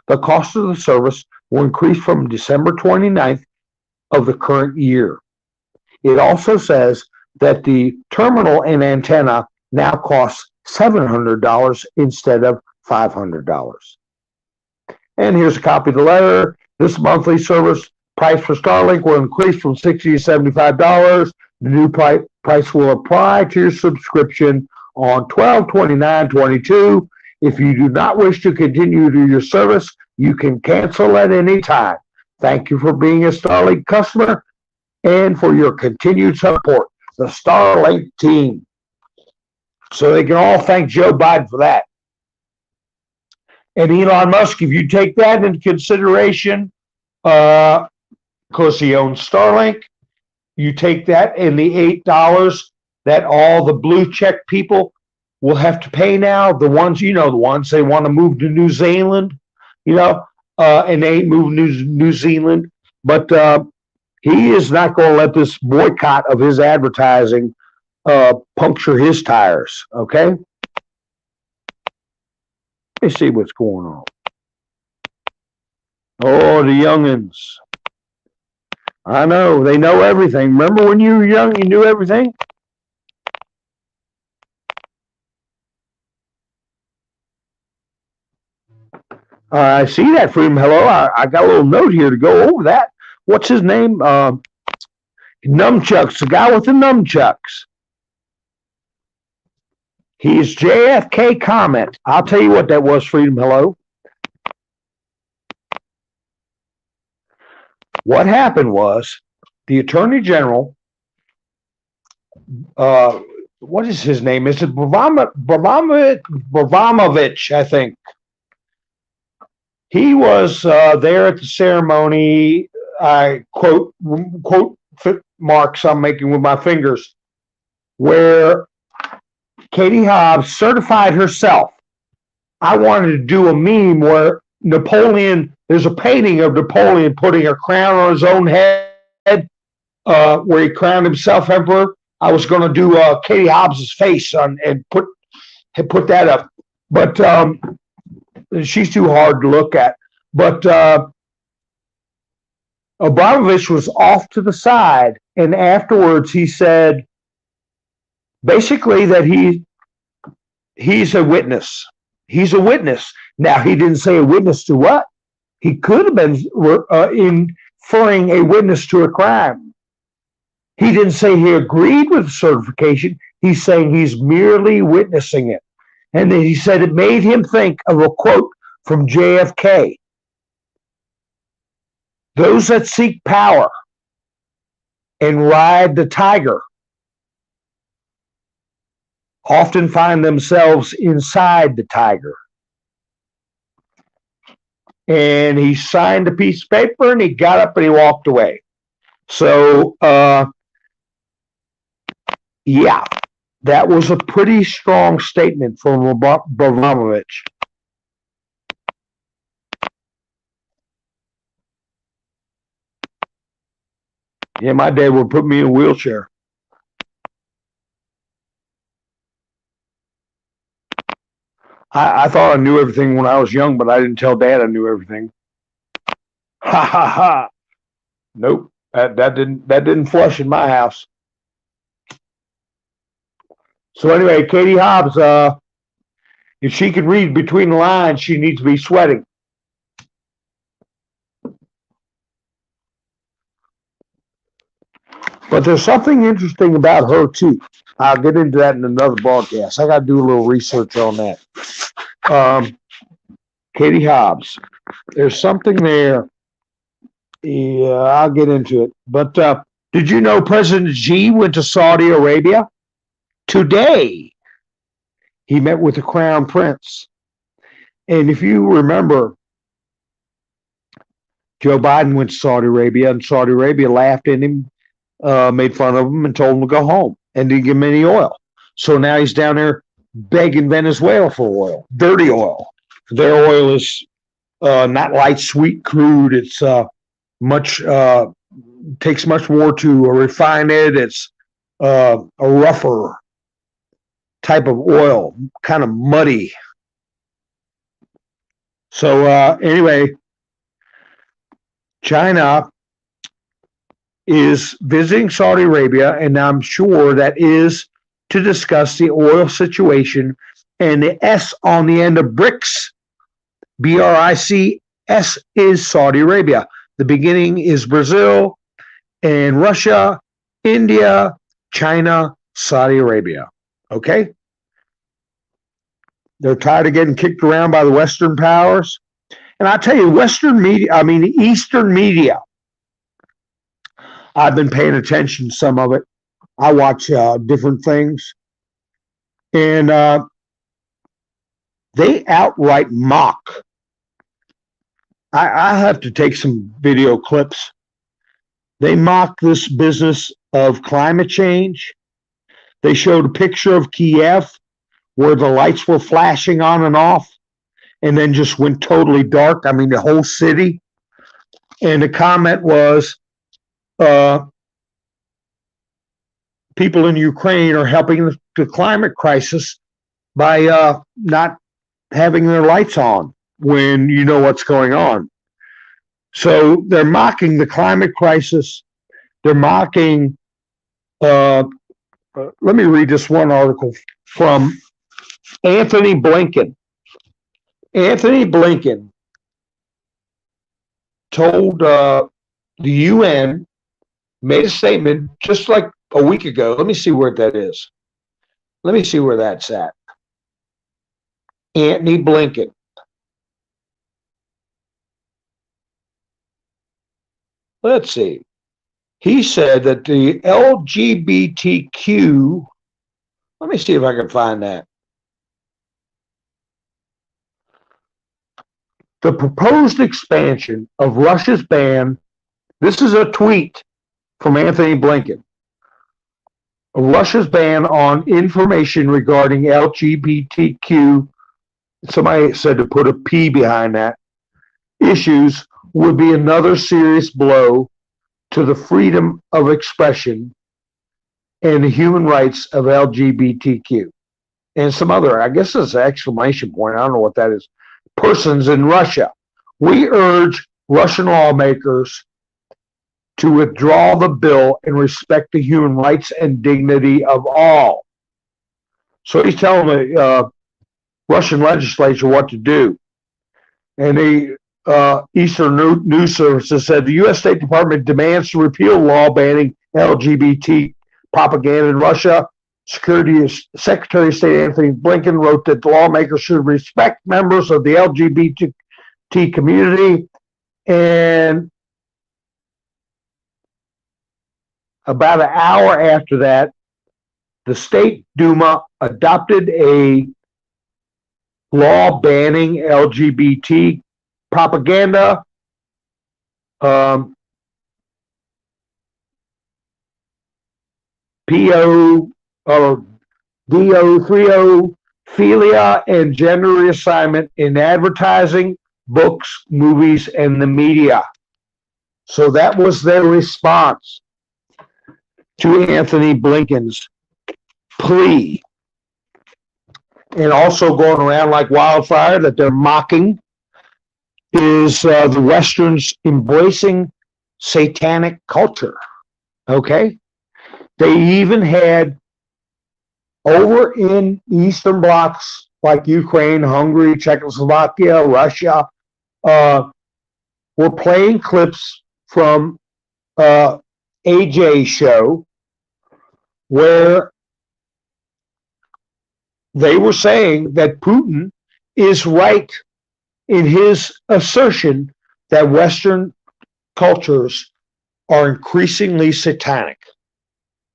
The cost of the service will increase from December 29th of the current year. It also says that the terminal and antenna now costs $700 instead of $500. And here's a copy of the letter. This monthly service price for Starlink will increase from $60 to $75. The new price will apply to your subscription on 12/29/22. If you do not wish to continue to your service, you can cancel at any time. Thank you for being a Starlink customer and for your continued support. The Starlink team. So they can all thank Joe Biden for that. And Elon Musk, if you take that into consideration, because he owns Starlink, you take that and the $8 that all the blue check people will have to pay now, the ones, the ones they want to move to New Zealand, and they ain't moving to New Zealand. But he is not going to let this boycott of his advertising puncture his tires, okay? Let me see what's going on. Oh, the youngins. I know, they know everything. Remember when you were young, you knew everything? I see that, Freedom. Hello. I got a little note here to go over that. What's his name? Nunchucks, the guy with the nunchucks. He's JFK comment. I'll tell you what that was, Freedom. Hello. What happened was the Attorney General, what is his name? Is it Bravamovich, I think. He was there at the ceremony. I quote marks I'm making with my fingers, where Katie Hobbs certified herself. I wanted to do a meme where Napoleon, there's a painting of Napoleon putting a crown on his own head, where he crowned himself emperor. I was going to do Katie Hobbs's face on and put that up, but she's too hard to look at. But Abramovich was off to the side, and afterwards he said basically that he's a witness. He's a witness. Now, he didn't say a witness to what? He could have been inferring a witness to a crime. He didn't say he agreed with the certification. He's saying he's merely witnessing it. And then he said it made him think of a quote from JFK. Those that seek power and ride the tiger often find themselves inside the tiger. And he signed a piece of paper and he got up and he walked away. So, yeah, that was a pretty strong statement from Abramovich. Yeah, my dad would put me in a wheelchair. I thought I knew everything when I was young, but I didn't tell Dad I knew everything. Ha ha ha! Nope, that didn't flush in my house. So anyway, Katie Hobbs, if she can read between the lines, she needs to be sweating. But there's something interesting about her too. I'll get into that in another broadcast. I got to do a little research on that. Katie Hobbs. There's something there. Yeah, I'll get into it. But did you know President Xi went to Saudi Arabia? Today, he met with the Crown Prince. And if you remember, Joe Biden went to Saudi Arabia, and Saudi Arabia laughed at him, made fun of him, and told him to go home, and didn't give him any oil. So now he's down there begging Venezuela for oil, dirty oil. Their oil is not light, sweet crude. It's much takes much more to refine it. It's a rougher type of oil, kind of muddy. So anyway, China is visiting Saudi Arabia, and I'm sure that is to discuss the oil situation. And the S on the end of BRICS, BRICS, is Saudi Arabia. The beginning is Brazil and Russia, India, China, Saudi Arabia. Okay? They're tired of getting kicked around by the Western powers. And I tell you, Eastern media, I've been paying attention to some of it. I watch different things. And they outright mock. I have to take some video clips. They mock this business of climate change. They showed a picture of Kiev where the lights were flashing on and off and then just went totally dark. I mean, the whole city. And the comment was, people in Ukraine are helping the climate crisis by not having their lights on when you know what's going on. So they're mocking the climate crisis. They're mocking, let me read this one article from Anthony Blinken. Anthony Blinken told the UN, made a statement just like a week ago. Let me see where that is. Let me see where that's at. Anthony Blinken. Let's see. He said that the LGBTQ, let me see if I can find that. The proposed expansion of Russia's ban, this is a tweet from Anthony Blinken. Russia's ban on information regarding LGBTQ, somebody said to put a P behind that, issues would be another serious blow to the freedom of expression and the human rights of LGBTQ. And some other, I guess it's an exclamation point, I don't know what that is, persons in Russia. We urge Russian lawmakers to withdraw the bill and respect the human rights and dignity of all. So he's telling the Russian legislature what to do. And the Eastern News Services said the U.S. State Department demands to repeal law banning LGBT propaganda in Russia. Secretary of State Anthony Blinken wrote that the lawmakers should respect members of the LGBT community. And about an hour after that, the State Duma adopted a law banning LGBT propaganda. PO or DO30, philia, and gender reassignment in advertising, books, movies, and the media. So that was their response to Anthony Blinken's plea. And also going around like wildfire that they're mocking is the Westerns embracing satanic culture. Okay? They even had over in Eastern blocs like Ukraine, Hungary, Czechoslovakia, Russia, were playing clips from AJ's show where they were saying that Putin is right in his assertion that Western cultures are increasingly satanic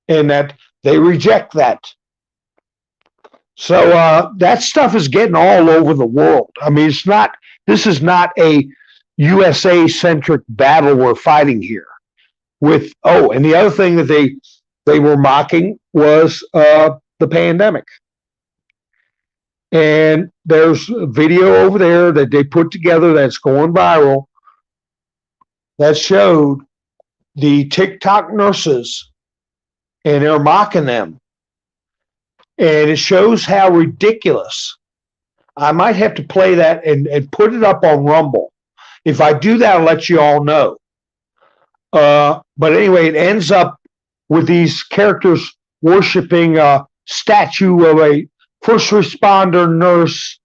and that they reject that. So that stuff is getting all over the world. I mean, this is not a USA-centric battle we're fighting here. And the other thing that they were mocking was the pandemic. And there's a video over there that they put together that's going viral that showed the TikTok nurses, and they're mocking them. And it shows how ridiculous. I might have to play that and put it up on Rumble. If I do that, I'll let you all know. But anyway, it ends up with these characters worshiping a statue of a first responder nurse,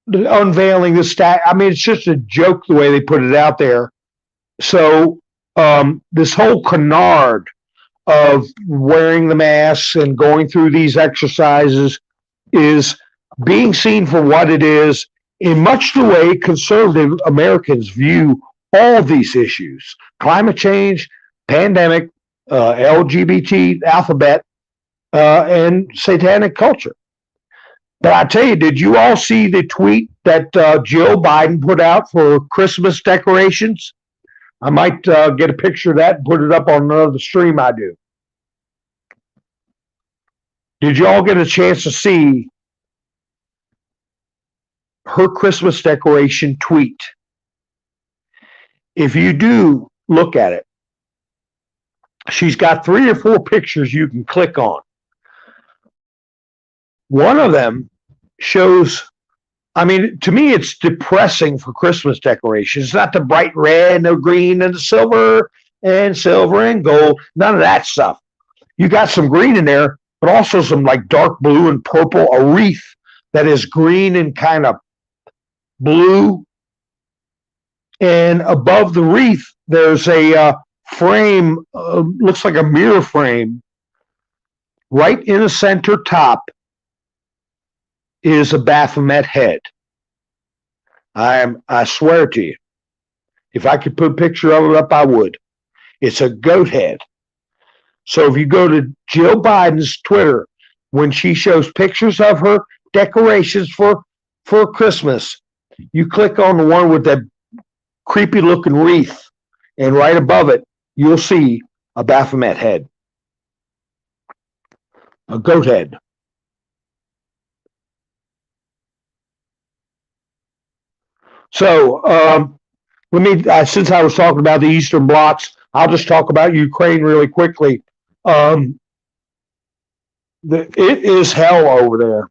unveiling the statue. I mean, it's just a joke the way they put it out there. So this whole canard of wearing the masks and going through these exercises is being seen for what it is, in much the way conservative Americans view all these issues: climate change, pandemic, LGBT alphabet, and satanic culture. But I tell you, did you all see the tweet that Joe Biden put out for Christmas decorations? I might get a picture of that and put it up on another stream I do. Did you all get a chance to see her Christmas decoration tweet? If you do, look at it. She's got 3 or 4 pictures you can click on. One of them shows, I mean, to me, it's depressing for Christmas decorations. It's not the bright red and the green and the silver and gold, none of that stuff. You got some green in there, but also some like dark blue and purple, a wreath that is green and kind of blue. And above the wreath, there's a frame, looks like a mirror frame. Right in the center top is a Baphomet head. I swear to you, if I could put a picture of it up, I would. It's a goat head. So if you go to Jill Biden's Twitter, when she shows pictures of her decorations for Christmas, you click on the one with that creepy looking wreath, and right above it, you'll see a Baphomet head, a goat head. So let me, since I was talking about the Eastern blocs, I'll just talk about Ukraine really quickly. It is hell over there.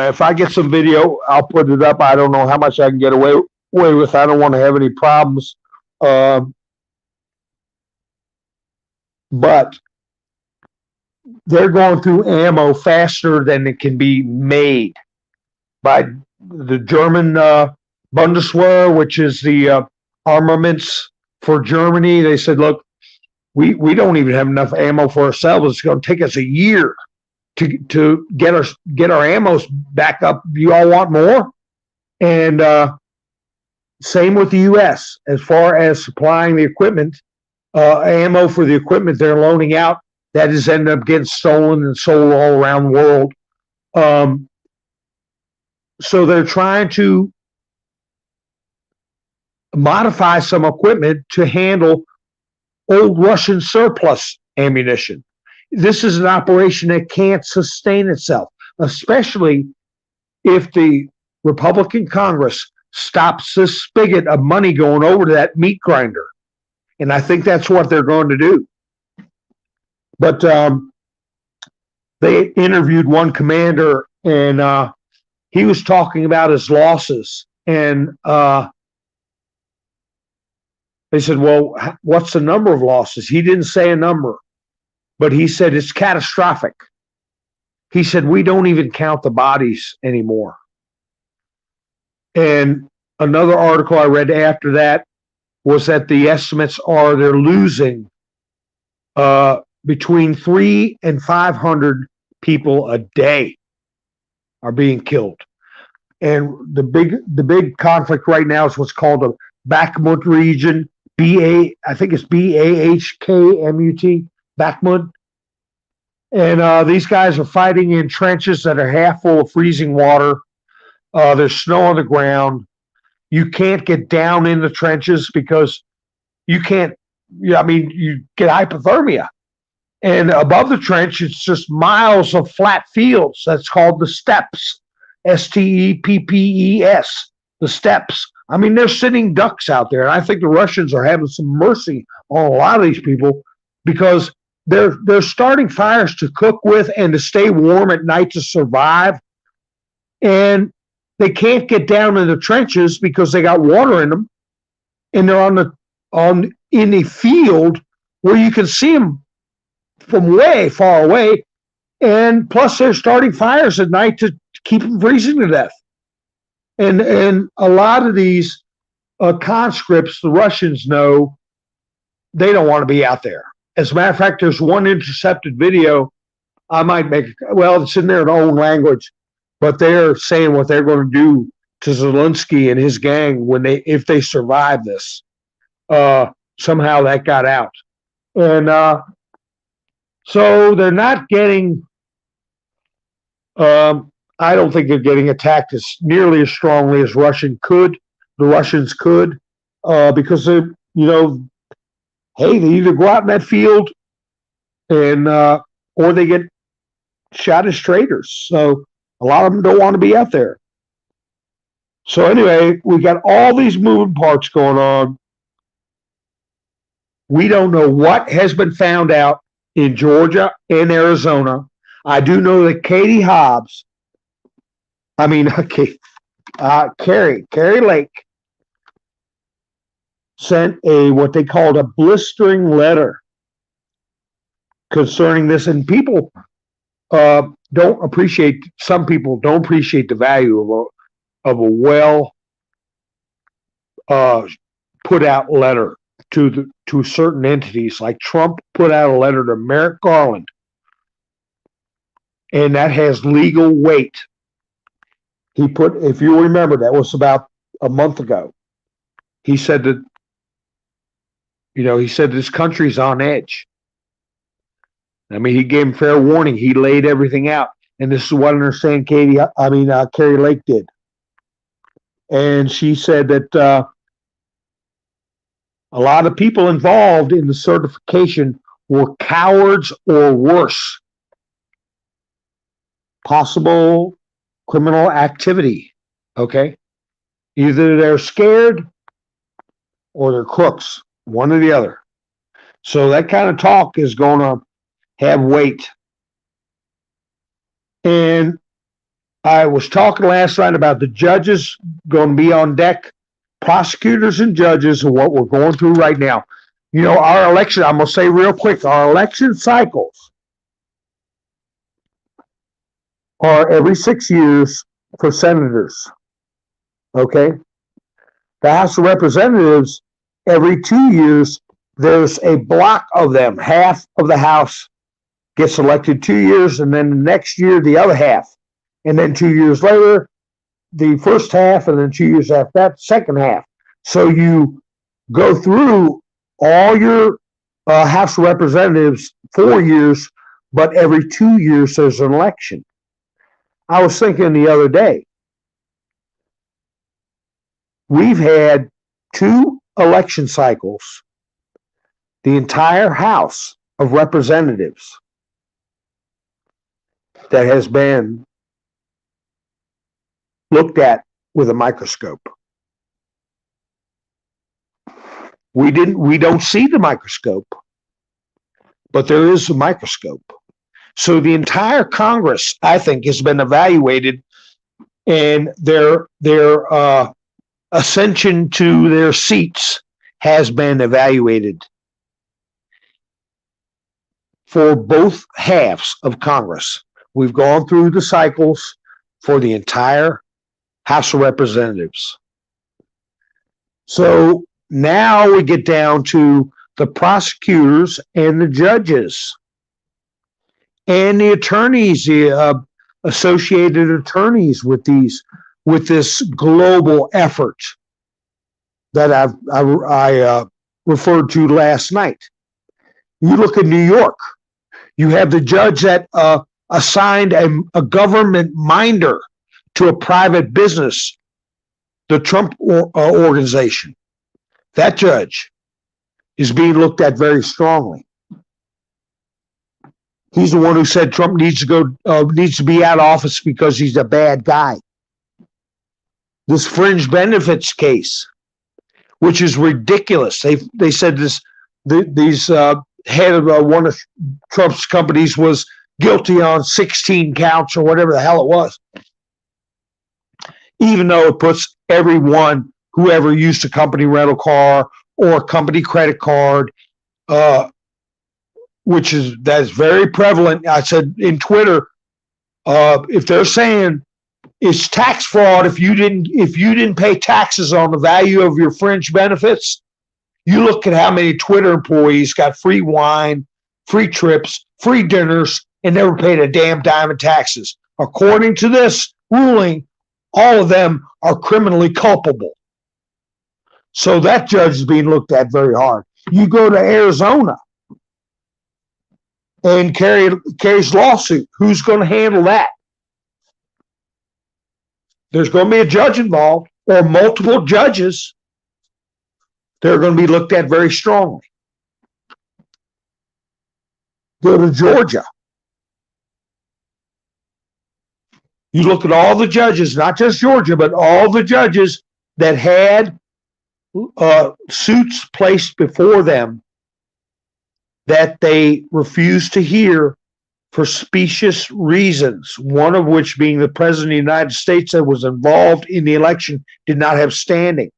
If I get some video, I'll put it up. I don't know how much I can get away with. I don't want to have any problems. But they're going through ammo faster than it can be made by the German Bundeswehr, which is the armaments for Germany. They said, look, we don't even have enough ammo for ourselves. It's going to take us a year to get our ammo back up. You all want more? And same with the U.S. as far as supplying the equipment, ammo for the equipment they're loaning out. That has ended up getting stolen and sold all around the world. So they're trying to modify some equipment to handle old Russian surplus ammunition. This is an operation that can't sustain itself, especially if the Republican Congress stops this spigot of money going over to that meat grinder. And I think that's what they're going to do. But they interviewed one commander, and he was talking about his losses. And they said, well, what's the number of losses? He didn't say a number, but he said it's catastrophic. He said, we don't even count the bodies anymore. And another article I read after that was that the estimates are they're losing between 300 and 500 people a day are being killed. And the big conflict right now is what's called the Bakhmut region. I think it's Bahkmut, Bakhmut. And these guys are fighting in trenches that are half full of freezing water. There's snow on the ground. You can't get down in the trenches because you can't, you get hypothermia. And above the trench, it's just miles of flat fields. That's called the steppes, Steppes, the steppes. I mean, they're sitting ducks out there. And I think the Russians are having some mercy on a lot of these people because they're starting fires to cook with and to stay warm at night to survive, and they can't get down in the trenches because they got water in them, and they're in the field where you can see them from way far away, and plus they're starting fires at night to keep them freezing to death. And a lot of these conscripts, the Russians know they don't want to be out there. As a matter of fact, there's one intercepted video. I might make well, it's in their own language, but they're saying what they're going to do to Zelensky and his gang if they survive this. Somehow that got out, and so they're not getting. I don't think they're getting attacked as nearly as strongly as the Russians could, because they're, hey, they either go out in that field and or they get shot as traitors. So a lot of them don't want to be out there. So anyway, we got all these moving parts going on. We don't know what has been found out in Georgia and Arizona. I do know that Carrie Lake sent what they called a blistering letter concerning this, and some people don't appreciate the value of a well put out letter to certain entities. Like Trump put out a letter to Merrick Garland, and that has legal weight. If you remember, that was about a month ago. He said that, this country's on edge. I mean, he gave him fair warning. He laid everything out. And this is what I understand Carrie Lake did. And she said that a lot of people involved in the certification were cowards or worse. Possible criminal activity, okay? Either they're scared or they're crooks, one or the other. So that kind of talk is going to have weight. And I was talking last night about the judges going to be on deck, prosecutors and judges, and what we're going through right now. Our election, I'm going to say real quick, our election cycles are every 6 years for senators, okay? The House of Representatives, every 2 years, there's a block of them. Half of the House gets elected 2 years, and then the next year, the other half. And then 2 years later, the first half, and then 2 years after that, second half. So you go through all your House of Representatives 4 years, but every 2 years there's an election. I was thinking the other day, we've had 2 election cycles, the entire House of Representatives that has been looked at with a microscope. We don't see the microscope, but there is a microscope. So the entire Congress, I think, has been evaluated, and their ascension to their seats has been evaluated for both halves of Congress. We've gone through the cycles for the entire House of Representatives. So now we get down to the prosecutors and the judges and the attorneys, the associated attorneys with this global effort that I referred to last night. You look at New York, you have the judge that assigned a government minder to a private business, the Trump organization. That judge is being looked at very strongly. He's the one who said Trump needs to be out of office because he's a bad guy. This fringe benefits case, which is ridiculous. They said these head of one of Trump's companies was guilty on 16 counts or whatever the hell it was, even though it puts everyone, whoever used a company rental car or a company credit card, that's very prevalent. I said in Twitter, if they're saying it's tax fraud if you didn't pay taxes on the value of your fringe benefits, you look at how many Twitter employees got free wine, free trips, free dinners, and never paid a damn dime in taxes. According to this ruling, all of them are criminally culpable. So that judge is being looked at very hard. You go to Arizona and Kerry's lawsuit. Who's going to handle that? There's going to be a judge involved or multiple judges. They're going to be looked at very strongly. Go to Georgia. You look at all the judges, not just Georgia, but all the judges that had suits placed before them that they refused to hear for specious reasons, one of which being the President of the United States that was involved in the election did not have standing.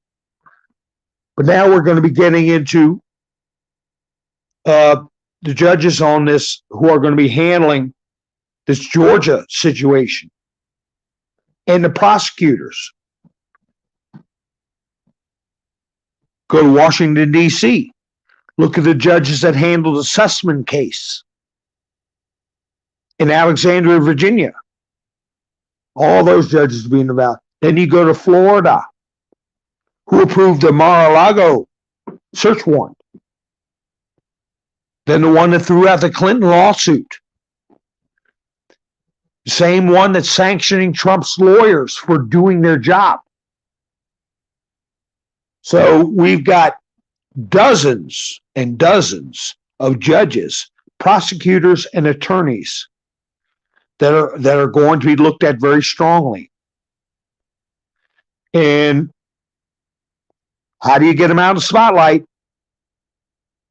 But now we're going to be getting into the judges on this who are going to be handling this Georgia situation and the prosecutors. Go to Washington, D.C. Look at the judges that handled the Sussman case in Alexandria, Virginia. All those judges being involved. Then you go to Florida, who approved the Mar-a-Lago search warrant. Then the one that threw out the Clinton lawsuit. The same one that's sanctioning Trump's lawyers for doing their job. So we've got dozens and dozens of judges, prosecutors, and attorneys that are going to be looked at very strongly. And how do you get them out of the spotlight?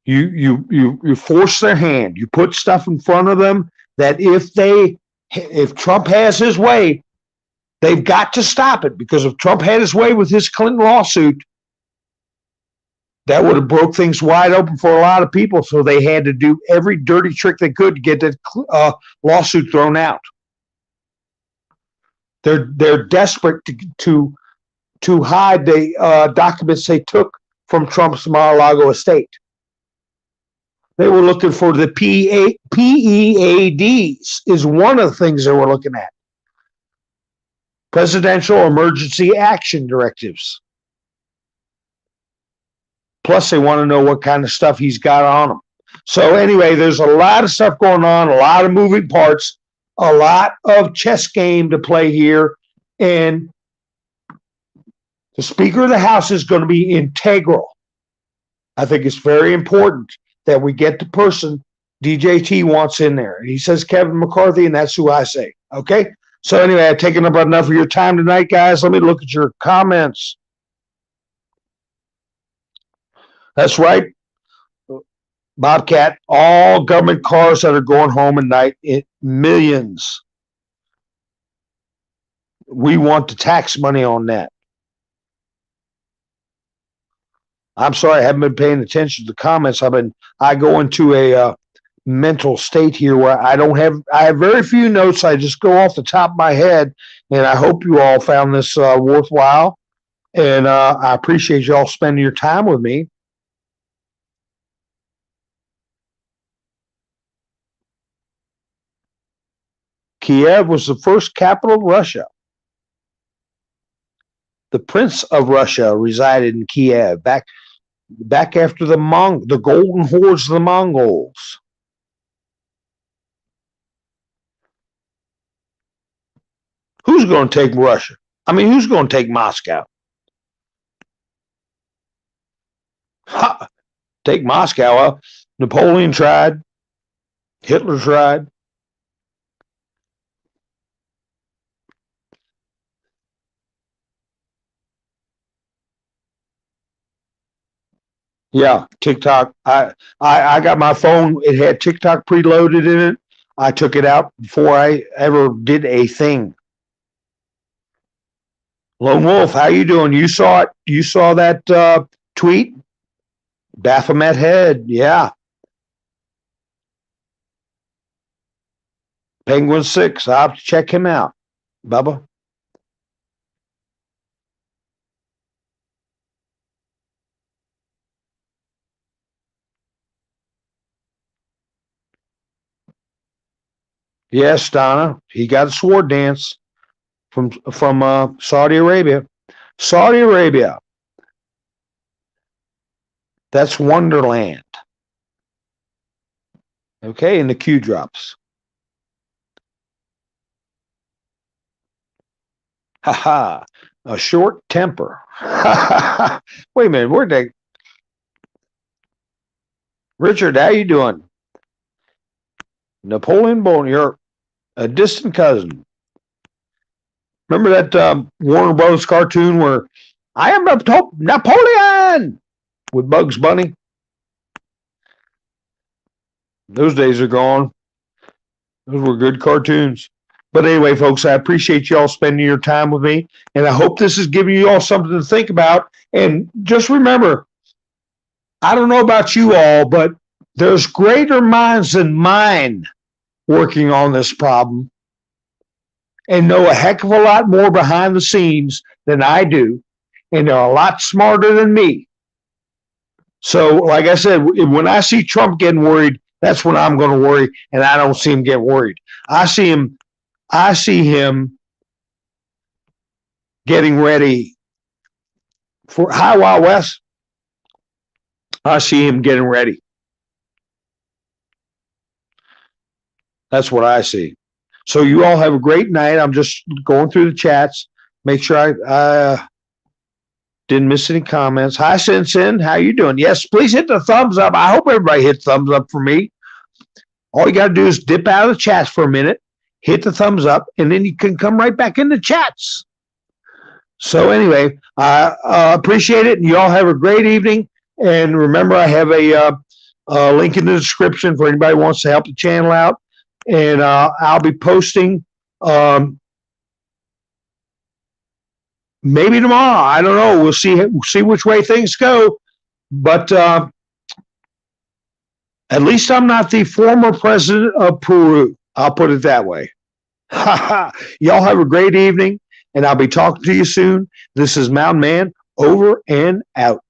You force their hand. You put stuff in front of them that if Trump has his way, they've got to stop it, because if Trump had his way with his Clinton lawsuit, that would have broke things wide open for a lot of people. So they had to do every dirty trick they could to get that lawsuit thrown out. They're desperate to hide the documents they took from Trump's Mar-a-Lago estate. They were looking for the PEADs is one of the things they were looking at. Presidential Emergency Action Directives. Plus, they want to know what kind of stuff he's got on him. So anyway, there's a lot of stuff going on, a lot of moving parts, a lot of chess game to play here. And the Speaker of the House is going to be integral. I think it's very important that we get the person DJT wants in there. He says Kevin McCarthy, and that's who I say. Okay? So anyway, I've taken up enough of your time tonight, guys. Let me look at your comments. That's right, Bobcat. All government cars that are going home at night, millions. We want the tax money on that. I'm sorry, I haven't been paying attention to the comments. I go into a mental state here where I have very few notes. I just go off the top of my head, and I hope you all found this worthwhile. And I appreciate you all spending your time with me. Kiev was the first capital of Russia. The Prince of Russia resided in Kiev back after the golden hordes of the Mongols. Who's going to take Russia? I mean, who's going to take Moscow? Take Moscow. Napoleon tried. Hitler tried. Yeah, TikTok. I got my phone. It had TikTok preloaded in it. I took it out before I ever did a thing. Lone Wolf, how you doing? You saw it? You saw that tweet? Baphomet head. Yeah. Penguin 6. I'll have to check him out. Bubba. Yes, Donna. He got a sword dance from Saudi Arabia. Saudi Arabia. That's Wonderland. Okay, and the Q drops. Ha ha. A short temper. Wait a minute. Where'd they? Richard, how you doing? Napoleon Bonaparte, a distant cousin. Remember that Warner Bros. Cartoon where I am Napoleon with Bugs Bunny? Those days are gone. Those were good cartoons. But anyway, folks, I appreciate y'all spending your time with me, and I hope this is giving you all something to think about. And just remember, I don't know about you all, but there's greater minds than mine working on this problem and know a heck of a lot more behind the scenes than I do, and they're a lot smarter than me. So, like I said, when I see Trump getting worried, that's when I'm going to worry, and I don't see him get worried. I see him getting ready for High Wild West. I see him getting ready. That's what I see. So you all have a great night. I'm just going through the chats. Make sure I didn't miss any comments. Hi, Sin. How you doing? Yes, please hit the thumbs up. I hope everybody hits thumbs up for me. All you got to do is dip out of the chats for a minute, hit the thumbs up, and then you can come right back in the chats. So anyway, I appreciate it, and you all have a great evening. And remember, I have a link in the description for anybody who wants to help the channel out. And I'll be posting maybe tomorrow. I don't know. We'll see which way things go. But at least I'm not the former president of Peru. I'll put it that way. Y'all have a great evening, and I'll be talking to you soon. This is Mountain Man, over and out.